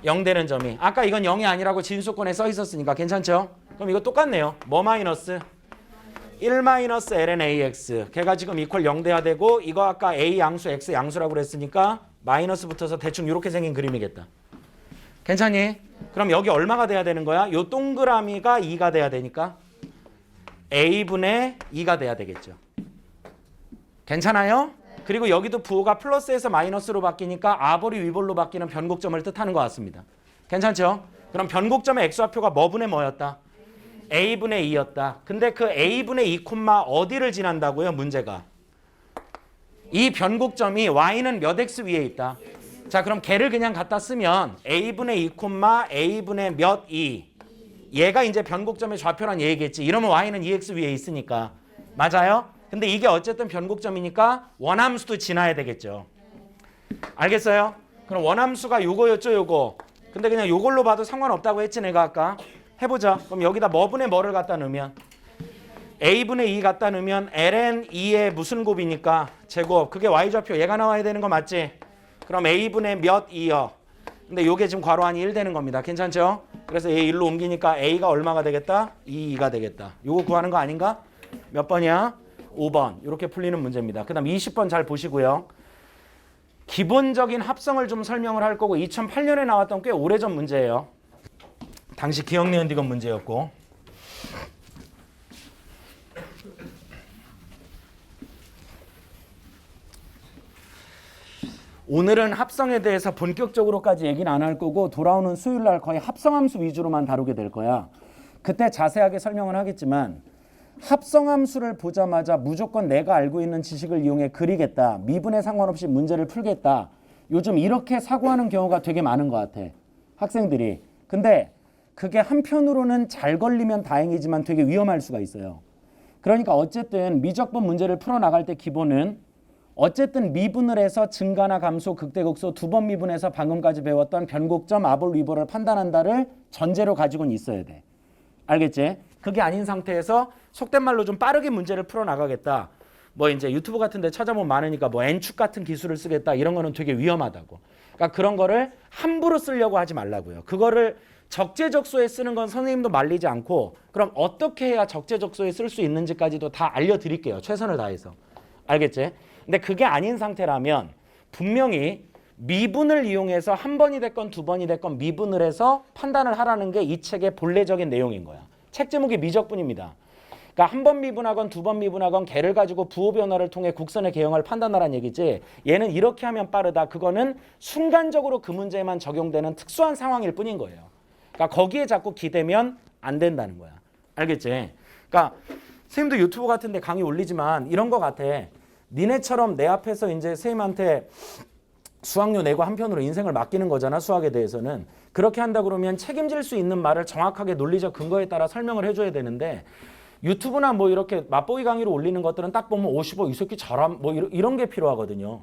[SPEAKER 1] 0 되는 점이. 아까 이건 0이 아니라고 진수권에 써 있었으니까 괜찮죠? 그럼 이거 똑같네요. 뭐 마이너스? 1 마이너스 ln ax. 걔가 지금 이퀄 0 돼야 되고 이거 아까 a 양수 x 양수라고 그랬으니까 마이너스 붙어서 대충 이렇게 생긴 그림이겠다. 괜찮니? 그럼 여기 얼마가 돼야 되는 거야? 요 동그라미가 2가 돼야 되니까 a분의 2가 돼야 되겠죠. 괜찮아요? 그리고 여기도 부호가 플러스에서 마이너스로 바뀌니까 아볼이 위볼로 바뀌는 변곡점을 뜻하는 것 같습니다. 괜찮죠? 그럼 변곡점의 x좌표가 뭐분의 뭐였다? a분의 2였다. 근데 그 a분의 2 콤마 어디를 지난다고요? 문제가. 이 변곡점이 y는 몇 x 위에 있다. 자 그럼 걔를 그냥 갖다 쓰면 a분의 2 콤마 a분의 몇 2. 얘가 이제 변곡점의 좌표란 얘기겠지. 이러면 y는 2x 위에 있으니까. 맞아요? 근데 이게 어쨌든 변곡점이니까 원함수도 지나야 되겠죠. 알겠어요? 그럼 원함수가 요거였죠, 요거. 근데 그냥 요걸로 봐도 상관없다고 했지 내가 아까. 해보자. 그럼 여기다 뭐분의 뭐를 갖다 넣으면 a분의 2 갖다 넣으면 ln 2의 무슨 곱이니까 제곱. 그게 y좌표 얘가 나와야 되는 거 맞지? 그럼 a분의 몇 2요. 근데 요게 지금 괄호 안이 1 되는 겁니다. 괜찮죠? 그래서 얘 1로 옮기니까 a가 얼마가 되겠다? 2가 되겠다. 요거 구하는 거 아닌가? 몇 번이야? 5번. 이렇게 풀리는 문제입니다. 그 다음 20번 잘 보시고요. 기본적인 합성을 좀 설명을 할 거고 2008년에 나왔던 꽤 오래전 문제예요. 당시 기억니은디건 문제였고. 오늘은 합성에 대해서 본격적으로까지 얘기는 안 할 거고 돌아오는 수요일 날 거의 합성함수 위주로만 다루게 될 거야. 그때 자세하게 설명을 하겠지만 합성함수를 보자마자 무조건 내가 알고 있는 지식을 이용해 그리겠다. 미분에 상관없이 문제를 풀겠다. 요즘 이렇게 사고하는 경우가 되게 많은 것 같아. 학생들이. 근데 그게 한편으로는 잘 걸리면 다행이지만 되게 위험할 수가 있어요. 그러니까 어쨌든 미적분 문제를 풀어나갈 때 기본은 어쨌든 미분을 해서 증가나 감소, 극대극소 두 번 미분해서 방금까지 배웠던 변곡점, 아볼, 위볼을 판단한다를 전제로 가지고는 있어야 돼. 알겠지? 그게 아닌 상태에서 속된 말로 좀 빠르게 문제를 풀어나가겠다. 뭐 이제 유튜브 같은 데 찾아보면 많으니까 뭐 N축 같은 기술을 쓰겠다 이런 거는 되게 위험하다고. 그러니까 그런 거를 함부로 쓰려고 하지 말라고요. 그거를 적재적소에 쓰는 건 선생님도 말리지 않고 그럼 어떻게 해야 적재적소에 쓸 수 있는지까지도 다 알려드릴게요. 최선을 다해서. 알겠지? 근데 그게 아닌 상태라면 분명히 미분을 이용해서 한 번이 됐건 두 번이 됐건 미분을 해서 판단을 하라는 게 이 책의 본래적인 내용인 거야. 책 제목이 미적분입니다. 그러니까 한 번 미분하건 두 번 미분하건 개를 가지고 부호 변화를 통해 곡선의 개형을 판단하라는 얘기지. 얘는 이렇게 하면 빠르다. 그거는 순간적으로 그 문제에만 적용되는 특수한 상황일 뿐인 거예요. 그러니까 거기에 자꾸 기대면 안 된다는 거야. 알겠지? 그러니까 선생님도 유튜브 같은 데 강의 올리지만 이런 거 같아. 니네처럼 내 앞에서 이제 선생님한테 수학료 내고 한편으로 인생을 맡기는 거잖아. 수학에 대해서는. 그렇게 한다 그러면 책임질 수 있는 말을 정확하게 논리적 근거에 따라 설명을 해줘야 되는데 유튜브나 뭐 이렇게 맛보기 강의로 올리는 것들은 딱 보면 55, 이 새끼 잘함 뭐 이런 게 필요하거든요.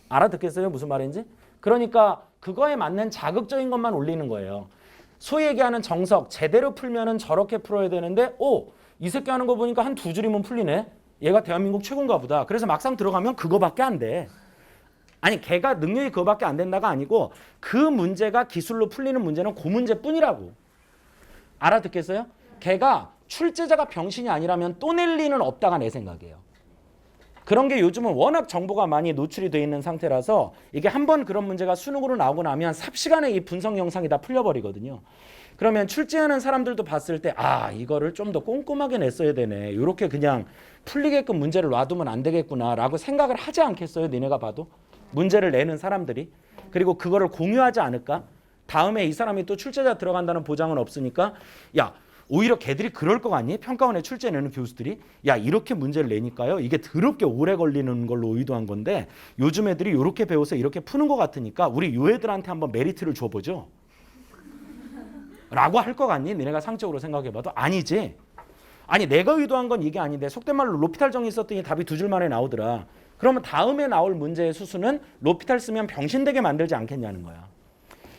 [SPEAKER 1] 알아듣겠어요? 무슨 말인지? 그러니까 그거에 맞는 자극적인 것만 올리는 거예요. 소위 얘기하는 정석 제대로 풀면은 저렇게 풀어야 되는데 이 새끼 하는 거 보니까 한 두 줄이면 풀리네. 얘가 대한민국 최고인가 보다. 그래서 막상 들어가면 그거밖에 안 돼. 아니 걔가 능력이 그거밖에 안 된다가 아니고 그 문제가 기술로 풀리는 문제는 그 문제뿐이라고. 알아듣겠어요? 걔가 출제자가 병신이 아니라면 또 낼 리는 없다가 내 생각이에요. 그런 게 요즘은 워낙 정보가 많이 노출이 돼 있는 상태라서 이게 한번 그런 문제가 수능으로 나오고 나면 삽시간에 이 분석 영상이 다 풀려버리거든요. 그러면 출제하는 사람들도 봤을 때 이거를 좀 더 꼼꼼하게 냈어야 되네. 이렇게 그냥 풀리게끔 문제를 놔두면 안 되겠구나 라고 생각을 하지 않겠어요? 니네가 봐도? 문제를 내는 사람들이. 그리고 그거를 공유하지 않을까? 다음에 이 사람이 또 출제자 들어간다는 보장은 없으니까 야 오히려 걔들이 그럴 거 같니? 평가원에 출제 내는 교수들이 야 이렇게 문제를 내니까요. 이게 더럽게 오래 걸리는 걸로 의도한 건데 요즘 애들이 이렇게 배워서 이렇게 푸는 것 같으니까 우리 요 애들한테 한번 메리트를 줘보죠. 라고 할 거 같니? 너네가 상적으로 생각해봐도 아니지. 아니 내가 의도한 건 이게 아닌데 속된 말로 로피탈 정리 썼더니 답이 두 줄 만에 나오더라. 그러면 다음에 나올 문제의 수수는 로피탈 쓰면 병신되게 만들지 않겠냐는 거야.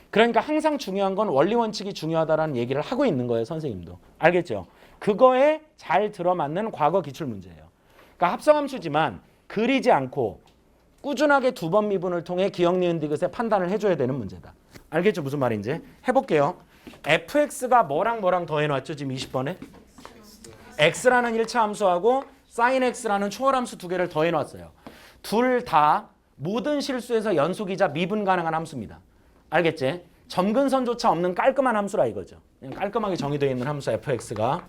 [SPEAKER 1] 그러니까 항상 중요한 건 원리 원칙이 중요하다라는 얘기를 하고 있는 거예요. 선생님도. 알겠죠? 그거에 잘 들어맞는 과거 기출 문제예요. 그러니까 합성함수지만 그리지 않고 꾸준하게 두 번 미분을 통해 기억, 니은, 디귿의 판단을 해줘야 되는 문제다. 알겠죠? 무슨 말인지? 해볼게요. fx가 뭐랑 뭐랑 더해놨죠? 지금 20번에? x라는 1차 함수하고 sin x라는 초월함수 두 개를 더해놨어요. 둘 다 모든 실수에서 연속이자 미분 가능한 함수입니다. 알겠지? 점근선조차 없는 깔끔한 함수라 이거죠. 그냥 깔끔하게 정의되어 있는 함수 fx가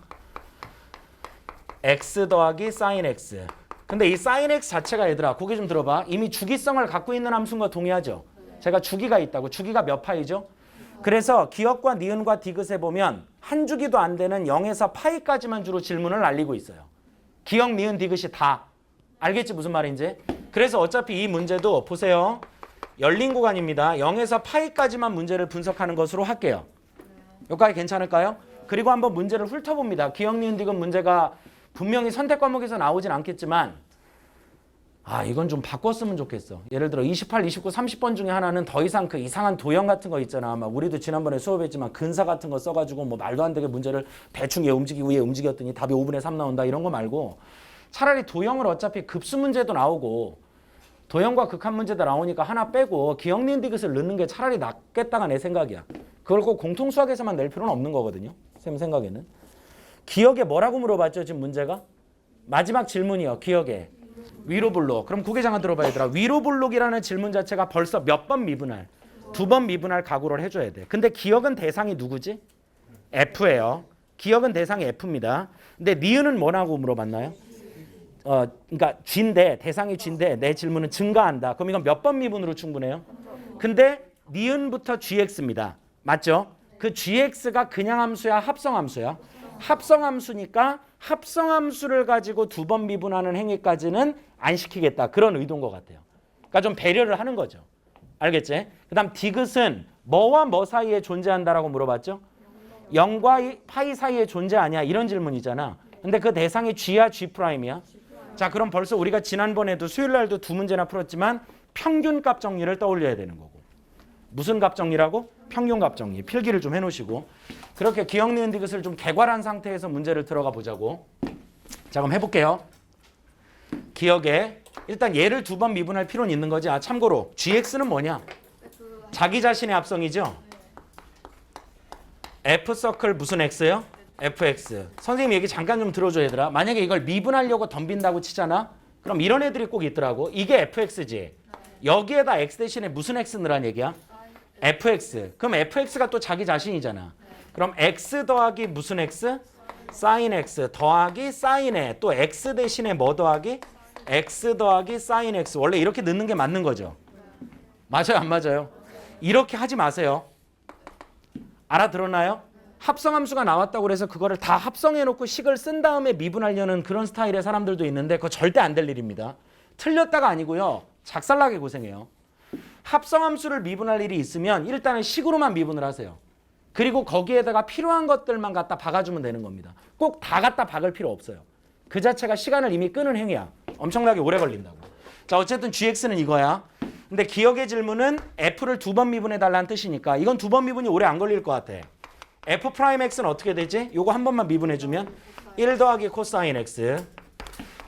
[SPEAKER 1] x 더하기 sin x. 근데 이 sin x 자체가 얘들아 고개 좀 들어봐. 이미 주기성을 갖고 있는 함수인 거 동의하죠? 제가 주기가 있다고. 주기가 몇 파이죠? 그래서 기억과 니은과 디귿에 보면 한 주기도 안 되는 0에서 파이까지만 주로 질문을 날리고 있어요. 기억, 니은, 디귿이 다. 알겠지 무슨 말인지? 그래서 어차피 이 문제도 보세요. 열린 구간입니다. 0에서 파이까지만 문제를 분석하는 것으로 할게요. 여기까지 괜찮을까요? 그리고 한번 문제를 훑어봅니다. 기억, 니은, 디귿 문제가 분명히 선택 과목에서 나오진 않겠지만 이건 좀 바꿨으면 좋겠어. 예를 들어 28, 29, 30번 중에 하나는 더 이상 그 이상한 도형 같은 거 있잖아. 막 우리도 지난번에 수업했지만 근사 같은 거 써가지고 뭐 말도 안 되게 문제를 대충 얘 움직이고 얘 움직였더니 답이 5분의 3 나온다 이런 거 말고 차라리 도형을 어차피 급수 문제도 나오고 도형과 극한 문제도 나오니까 하나 빼고 기억, 니은, 디귿을 넣는 게 차라리 낫겠다가 내 생각이야. 그걸 꼭 공통수학에서만 낼 필요는 없는 거거든요. 쌤 생각에는. 기억에 뭐라고 물어봤죠 지금 문제가? 마지막 질문이요. 기억에. 위로 볼록. 그럼 고개장한 들어봐 얘들아. 위로 볼록이라는 질문 자체가 벌써 몇 번 미분할? 두 번 미분할 각오를 해줘야 돼. 근데 기억은 대상이 누구지? F예요. 기억은 대상이 F입니다. 근데 니은은 뭐라고 물어봤나요? 그러니까 G인데 대상이 G인데 내 질문은 증가한다. 그럼 이건 몇 번 미분으로 충분해요? 근데 니은부터 GX입니다. 맞죠? 그 GX가 그냥 함수야 합성함수야? 합성함수니까 합성함수를 가지고 두 번 미분하는 행위까지는 안 시키겠다. 그런 의도인 것 같아요. 그러니까 좀 배려를 하는 거죠. 알겠지? 그 다음 디귿은 뭐와 뭐 사이에 존재한다라고 물어봤죠? 0과 파이 사이에 존재하냐 이런 질문이잖아. 근데 그 대상이 G야 G'이야? 자 그럼 벌써 우리가 지난번에도 수요일날도 두 문제나 풀었지만 평균값 정리를 떠올려야 되는 거고. 무슨 값 정리라고? 평균값 정리. 필기를 좀 해놓으시고. 그렇게 기억, 니은, 디귿을 좀 개괄한 상태에서 문제를 들어가 보자고. 자 그럼 해볼게요. 기억에 일단 얘를 두 번 미분할 필요는 있는 거지. 아 참고로 gx는 뭐냐? 자기 자신의 합성이죠. f 서클 무슨 x요? fx. 선생님 얘기 잠깐 좀 들어줘 얘들아. 만약에 이걸 미분하려고 덤빈다고 치잖아. 그럼 이런 애들이 꼭 있더라고. 이게 fx지. 여기에다 x 대신에 무슨 x 넣으란 얘기야? fx. 그럼 fx가 또 자기 자신이잖아. 그럼 x 더하기 무슨 x? sin x 더하기 sin에 또 x 대신에 뭐 더하기? x 더하기 sin x. 원래 이렇게 넣는 게 맞는 거죠. 맞아요 안 맞아요? 이렇게 하지 마세요. 알아들었나요? 합성함수가 나왔다고 그래서 그거를 다 합성해놓고 식을 쓴 다음에 미분하려는 그런 스타일의 사람들도 있는데 그거 절대 안 될 일입니다. 틀렸다가 아니고요. 작살나게 고생해요. 합성함수를 미분할 일이 있으면 일단은 식으로만 미분을 하세요. 그리고 거기에다가 필요한 것들만 갖다 박아주면 되는 겁니다. 꼭 다 갖다 박을 필요 없어요. 그 자체가 시간을 이미 끄는 행위야. 엄청나게 오래 걸린다고. 자 어쨌든 gx는 이거야. 근데 기억의 질문은 f를 두 번 미분해달라는 뜻이니까 이건 두 번 미분이 오래 안 걸릴 것 같아. f'x는 어떻게 되지? 요거 한 번만 미분해주면 1 더하기 코사인 x.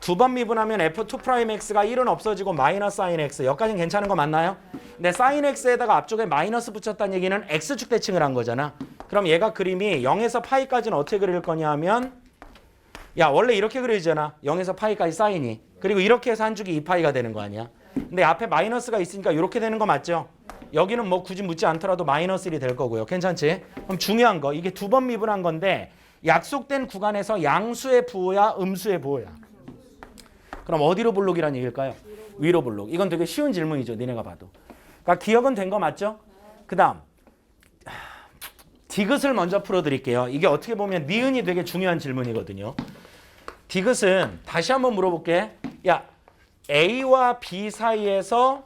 [SPEAKER 1] 두 번 미분하면 f2'x가 1은 없어지고 마이너스 sin x. 여기까지는 괜찮은 거 맞나요? 근데 sin x에다가 앞쪽에 마이너스 붙였다는 얘기는 x축 대칭을 한 거잖아. 그럼 얘가 그림이 0에서 파이까지는 어떻게 그릴 거냐 하면 야 원래 이렇게 그려지잖아. 0에서 파이까지 사인이. 그리고 이렇게 해서 한 줄기 2파이가 되는 거 아니야? 근데 앞에 마이너스가 있으니까 이렇게 되는 거 맞죠? 여기는 뭐 굳이 묻지 않더라도 마이너스 1이 될 거고요. 괜찮지? 그럼 중요한 거 이게 두 번 미분한 건데 약속된 구간에서 양수의 부호야 음수의 부호야? 그럼 어디로 볼록이란 얘기일까요? 위로 볼록. 이건 되게 쉬운 질문이죠. 니네가 봐도. 그러니까 기억은 된 거 맞죠? 그 다음 디귿을 먼저 풀어드릴게요. 이게 어떻게 보면 니은이 되게 중요한 질문이거든요. 디귿은 다시 한번 물어볼게. 야 A와 B 사이에서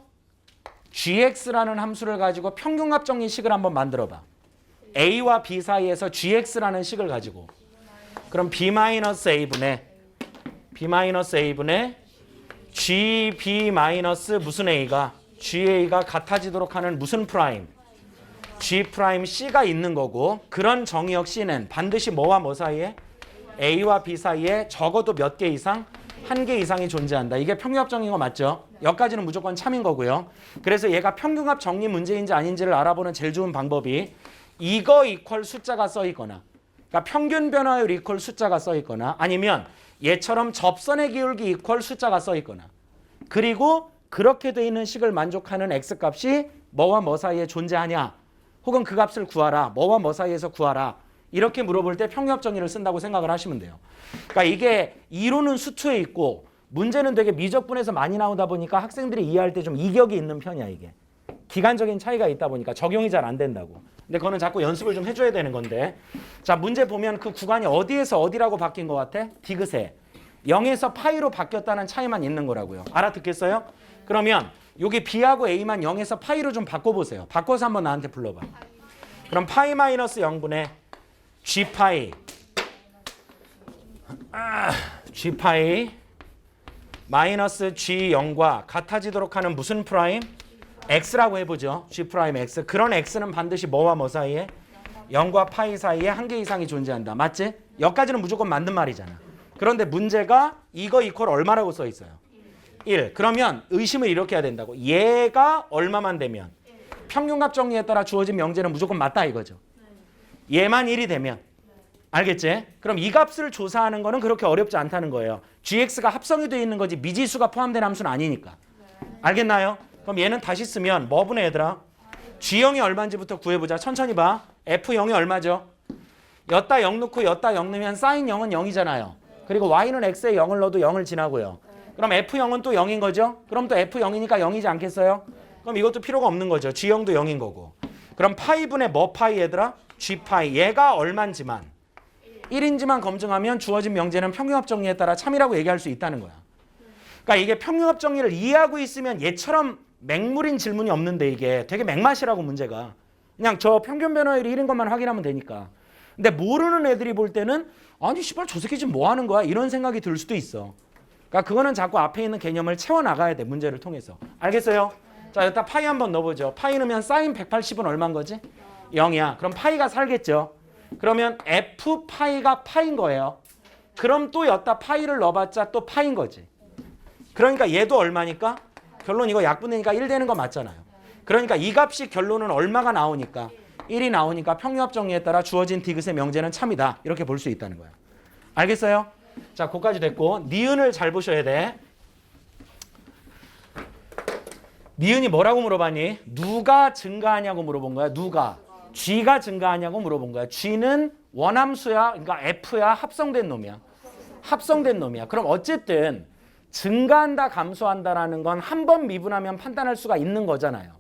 [SPEAKER 1] gx라는 함수를 가지고 평균값 정리식을 한번 만들어봐. A와 B 사이에서 gx라는 식을 가지고 그럼 b-a분의 gb- 무슨 a가 ga가 같아지도록 하는 무슨 프라임 g'c가 있는 거고 그런 정의역 c는 반드시 뭐와 뭐 사이에 A와 B 사이에 적어도 몇 개 이상? 한 개 이상이 존재한다. 이게 평균합 정리인 거 맞죠? 여기까지는 무조건 참인 거고요. 그래서 얘가 평균합 정리 문제인지 아닌지를 알아보는 제일 좋은 방법이 이거 이퀄 숫자가 써 있거나 그러니까 평균 변화율 이퀄 숫자가 써 있거나 아니면 얘처럼 접선의 기울기 이퀄 숫자가 써 있거나 그리고 그렇게 돼 있는 식을 만족하는 x값이 뭐와 뭐 사이에 존재하냐 혹은 그 값을 구하라. 뭐와 뭐 사이에서 구하라. 이렇게 물어볼 때 평균합 정리를 쓴다고 생각을 하시면 돼요. 그러니까 이게 이론은 수투에 있고 문제는 되게 미적분에서 많이 나오다 보니까 학생들이 이해할 때 좀 이격이 있는 편이야 이게. 기간적인 차이가 있다 보니까 적용이 잘 안 된다고. 근데 그거는 자꾸 연습을 좀 해줘야 되는 건데 자 문제 보면 그 구간이 어디에서 어디라고 바뀐 것 같아? 디귿에 0에서 파이로 바뀌었다는 차이만 있는 거라고요. 알아듣겠어요? 그러면 여기 B하고 A만 0에서 파이로 좀 바꿔보세요. 바꿔서 한번 나한테 불러봐. 그럼 파이 마이너스 0분의 G파이 G파이 마이너스 G0과 같아지도록 하는 무슨 프라임? X라고 해보죠. G 프라임 X. 그런 X는 반드시 뭐와 뭐 사이에? 0과 파이 사이에 한 개 이상이 존재한다. 맞지? 여기까지는 무조건 맞는 말이잖아. 그런데 문제가 이거 이퀄 얼마라고 써 있어요? 1. 그러면 의심을 이렇게 해야 된다고. 얘가 얼마만 되면 평균값 정리에 따라 주어진 명제는 무조건 맞다 이거죠. 얘만 1이 되면. 알겠지? 그럼 이 값을 조사하는 거는 그렇게 어렵지 않다는 거예요. gx가 합성이 되어 있는 거지 미지수가 포함된 함수는 아니니까. 알겠나요? 그럼 얘는 다시 쓰면 뭐 분의 얘들아? g0이 얼마인지부터 구해보자. 천천히 봐. f0이 얼마죠? 였다 0 넣고 였다 0 넣으면 sin 0은 0이잖아요. 그리고 y는 x에 0을 넣어도 0을 지나고요. 그럼 f0은 또 0인 거죠? 그럼 또 f0이니까 0이지 않겠어요? 그럼 이것도 필요가 없는 거죠. g0도 0인 거고. 그럼 파이분의 뭐 파이 얘들아? g파이. 얘가 얼만지만 1인지만 검증하면 주어진 명제는 평균합 정리에 따라 참이라고 얘기할 수 있다는 거야. 그러니까 이게 평균합 정리를 이해하고 있으면 얘처럼 맹물인 질문이 없는데 이게 되게 맹맛이라고 문제가. 그냥 저 평균 변화율이 1인 것만 확인하면 되니까. 근데 모르는 애들이 볼 때는 아니 씨발 저 새끼 지금 뭐 하는 거야? 이런 생각이 들 수도 있어. 그러니까 그거는 자꾸 앞에 있는 개념을 채워나가야 돼. 문제를 통해서. 알겠어요? 자 여기다 파이 한번 넣어보죠. 파이 넣으면 사인 180은 얼마인 거지? 0이야. 그럼 파이가 살겠죠. 그러면 f 파이가 파인 거예요. 그럼 또 여기다 파이를 넣어봤자 또 파인 거지. 그러니까 얘도 얼마니까? 결론 이거 약분되니까 1 되는 거 맞잖아요. 그러니까 이 값이 결론은 얼마가 나오니까 1이 나오니까 평유합 정리에 따라 주어진 디귿의 명제는 참이다. 이렇게 볼 수 있다는 거야. 알겠어요? 자, 거기까지 됐고 니은을 잘 보셔야 돼. 니은이 뭐라고 물어봤니? 누가 증가하냐고 물어본 거야. 누가? G가 증가하냐고 물어본 거야. G는 원함수야. 그러니까 F야. 합성된 놈이야. 합성된 놈이야. 그럼 어쨌든 증가한다 감소한다라는 건 한 번 미분하면 판단할 수가 있는 거잖아요.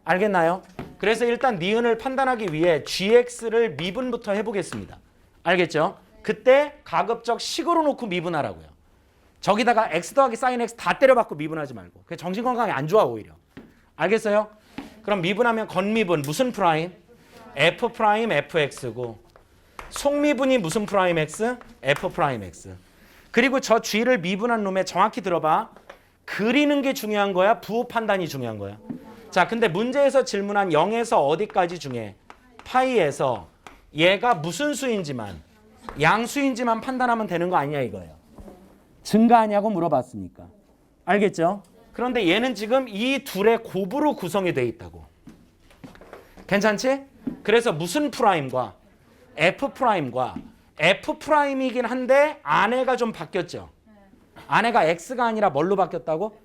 [SPEAKER 1] 알겠나요? 그래서 일단 니은을 판단하기 위해 GX를 미분부터 해보겠습니다. 알겠죠? 그때 가급적 식으로 놓고 미분하라고요. 저기다가 X 더하기 사인 X 다 때려박고 미분하지 말고. 그게 정신건강에 안 좋아 오히려. 알겠어요? 그럼 미분하면 건미분 무슨 프라임? F 프라임 FX고 속미분이 무슨 프라임 X? F 프라임 X. 그리고 저 G를 미분한 놈에 정확히 들어봐. 그리는 게 중요한 거야? 부호 판단이 중요한 거야? 자, 근데 문제에서 질문한 0에서 어디까지 중에 파이에서 얘가 무슨 수인지만 양수인지만 판단하면 되는 거 아니냐 이거예요. 증가하냐고 물어봤으니까. 알겠죠? 그런데 얘는 지금 이 둘의 곱으로 구성이 돼 있다고. 괜찮지? 그래서 무슨 프라임과 F 프라임과 F 프라임이긴 한데 안에가 좀 바뀌었죠. 안에가 X가 아니라 뭘로 바뀌었다고?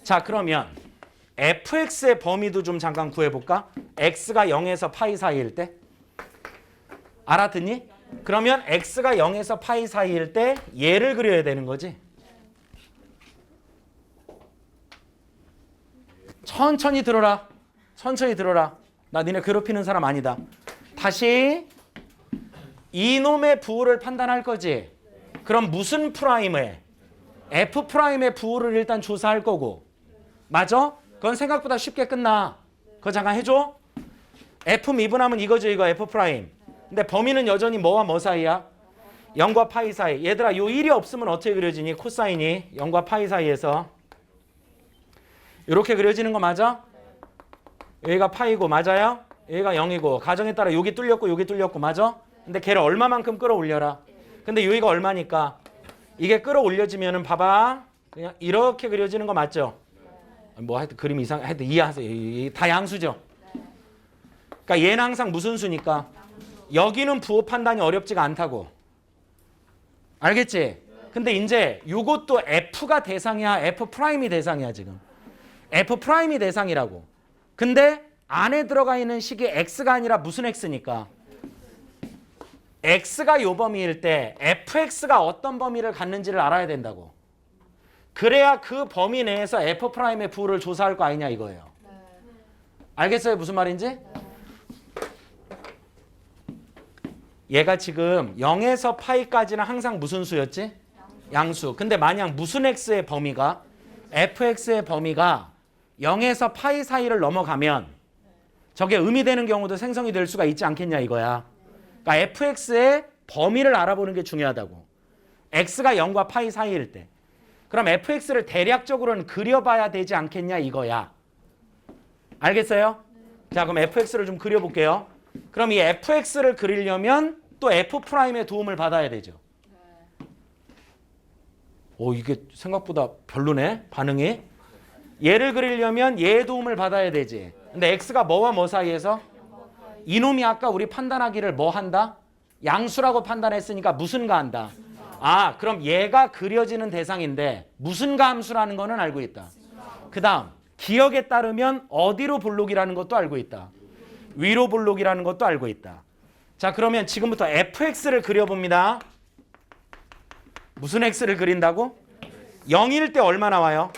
[SPEAKER 1] 자, 그러면 fx의 범위도 좀 잠깐 구해볼까? x가 0에서 파이 사이일 때 알아듣니? 그러면 x가 0에서 파이 사이일 때 얘를 그려야 되는 거지. 천천히 들어라. 천천히 들어라. 나 니네 괴롭히는 사람 아니다. 다시 이놈의 부호를 판단할 거지. 그럼 무슨 프라임에? f 프라임의 부호를 일단 조사할 거고. 맞아? 그건 생각보다 쉽게 끝나. 그거 잠깐 해줘. f 미분하면 이거죠. 이거 f 프라임. 근데 범위는 여전히 뭐와 뭐 사이야? 0과 파이 사이. 얘들아 요 1이 없으면 어떻게 그려지니? 코사인이 0과 파이 사이에서 이렇게 그려지는 거 맞아? 여기가 파이고 맞아요? 여기가 0이고 가정에 따라 여기 뚫렸고 여기 뚫렸고 맞아? 근데 걔를 얼마만큼 끌어올려라. 근데 여기가 얼마니까? 이게 끌어올려지면은 봐봐. 그냥 이렇게 그려지는 거 맞죠? 뭐 하여튼 그림 이상 하여튼 이해하세요. 다 양수죠. 그러니까 얘는 항상 무슨 수니까 여기는 부호 판단이 어렵지가 않다고. 알겠지? 근데 이제 이것도 F가 대상이야, F 프라임이 대상이야 지금. F 프라임이 대상이라고. 근데 안에 들어가 있는 식이 X가 아니라 무슨 X니까? X가 요 범위일 때 FX가 어떤 범위를 갖는지를 알아야 된다고. 그래야 그 범위 내에서 F 프라임의 부호를 조사할 거 아니냐 이거예요. 알겠어요? 무슨 말인지? 얘가 지금 0에서 파이까지는 항상 무슨 수였지? 양수. 근데 만약 무슨 x의 범위가 fx의 범위가 0에서 파이 사이를 넘어가면 저게 의미되는 경우도 생성이 될 수가 있지 않겠냐 이거야. 그러니까 fx의 범위를 알아보는 게 중요하다고. x가 0과 파이 사이일 때. 그럼 fx를 대략적으로는 그려봐야 되지 않겠냐 이거야. 알겠어요? 자, 그럼 fx를 좀 그려볼게요. 그럼 이 fx를 그리려면 또 f 프라임의 도움을 받아야 되죠. 오, 이게 생각보다 별로네 반응이. 얘를 그리려면 얘의 도움을 받아야 되지. 근데 x가 뭐와 뭐 사이에서? 이놈이 아까 우리 판단하기를 뭐 한다? 양수라고 판단했으니까 무슨가 한다. 아, 그럼 얘가 그려지는 대상인데 무슨가 함수라는 거는 알고 있다. 그 다음 기억에 따르면 어디로 볼록이라는 것도 알고 있다. 위로 볼록이라는 것도 알고 있다. 자, 그러면 지금부터 fx를 그려봅니다. 무슨 x를 그린다고? 0일 때 얼마 나와요?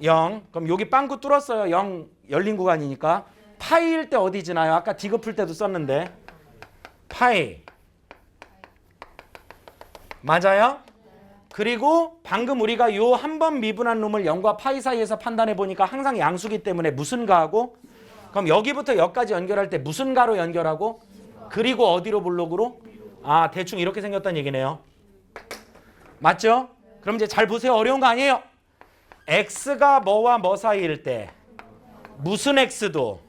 [SPEAKER 1] 0. 그럼 여기 빵꾸 뚫었어요. 0 열린 구간이니까. 파이일 때 어디 지나요? 아까 디귿 풀 때도 썼는데. 파이. 맞아요? 그리고 방금 우리가 요 한 번 미분한 놈을 0과 파이 사이에서 판단해 보니까 항상 양수기 때문에 무슨가 하고, 그럼 여기부터 여기까지 연결할 때 무슨가로 연결하고, 그리고 어디로 볼록으로? 아, 대충 이렇게 생겼다는 얘기네요. 맞죠? 그럼 이제 잘 보세요. 어려운 거 아니에요. x가 뭐와 뭐 사이일 때 무슨 x도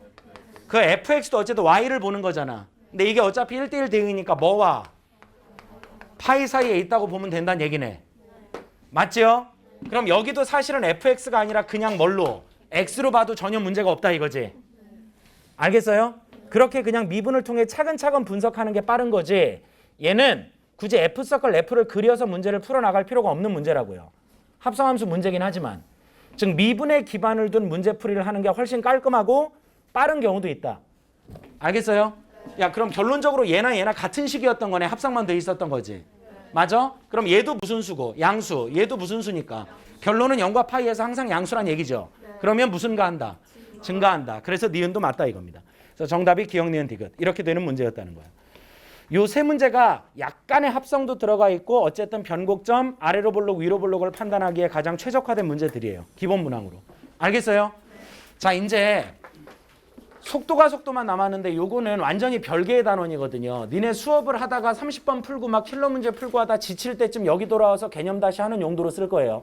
[SPEAKER 1] 그 fx도 어쨌든 y를 보는 거잖아. 근데 이게 어차피 1대1 대응이니까 뭐와 파이 사이에 있다고 보면 된다는 얘기네. 맞죠? 그럼 여기도 사실은 fx가 아니라 그냥 뭘로? x로 봐도 전혀 문제가 없다 이거지. 알겠어요? 그렇게 그냥 미분을 통해 차근차근 분석하는 게 빠른 거지. 얘는 굳이 f서클 f를 그려서 문제를 풀어나갈 필요가 없는 문제라고요. 합성함수 문제긴 하지만. 즉 미분에 기반을 둔 문제풀이를 하는 게 훨씬 깔끔하고 빠른 경우도 있다. 알겠어요? 야 그럼 결론적으로 얘나 같은 식이었던 거네. 합성만 돼 있었던 거지. 맞아? 그럼 얘도 무슨 수고? 양수. 얘도 무슨 수니까. 결론은 0과 파이에서 항상 양수란 얘기죠. 그러면 무슨 가한다? 증가한다. 그래서 니은도 맞다 이겁니다. 그래서 정답이 기역, 니은, 디귿. 이렇게 되는 문제였다는 거야. 요 세 문제가 약간의 합성도 들어가 있고 어쨌든 변곡점, 아래로 볼록, 위로 볼록을 판단하기에 가장 최적화된 문제들이에요. 기본 문항으로. 알겠어요? 자 이제 속도만 남았는데 요거는 완전히 별개의 단원이거든요. 니네 수업을 하다가 30번 풀고 막 킬러 문제 풀고 하다 지칠 때쯤 여기 돌아와서 개념 다시 하는 용도로 쓸 거예요.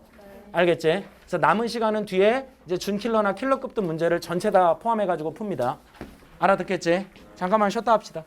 [SPEAKER 1] 알겠지? 그래서 남은 시간은 뒤에 이제 준킬러나 킬러급도 문제를 전체 다 포함해가지고 풉니다. 알아듣겠지? 잠깐만 쉬었다 합시다.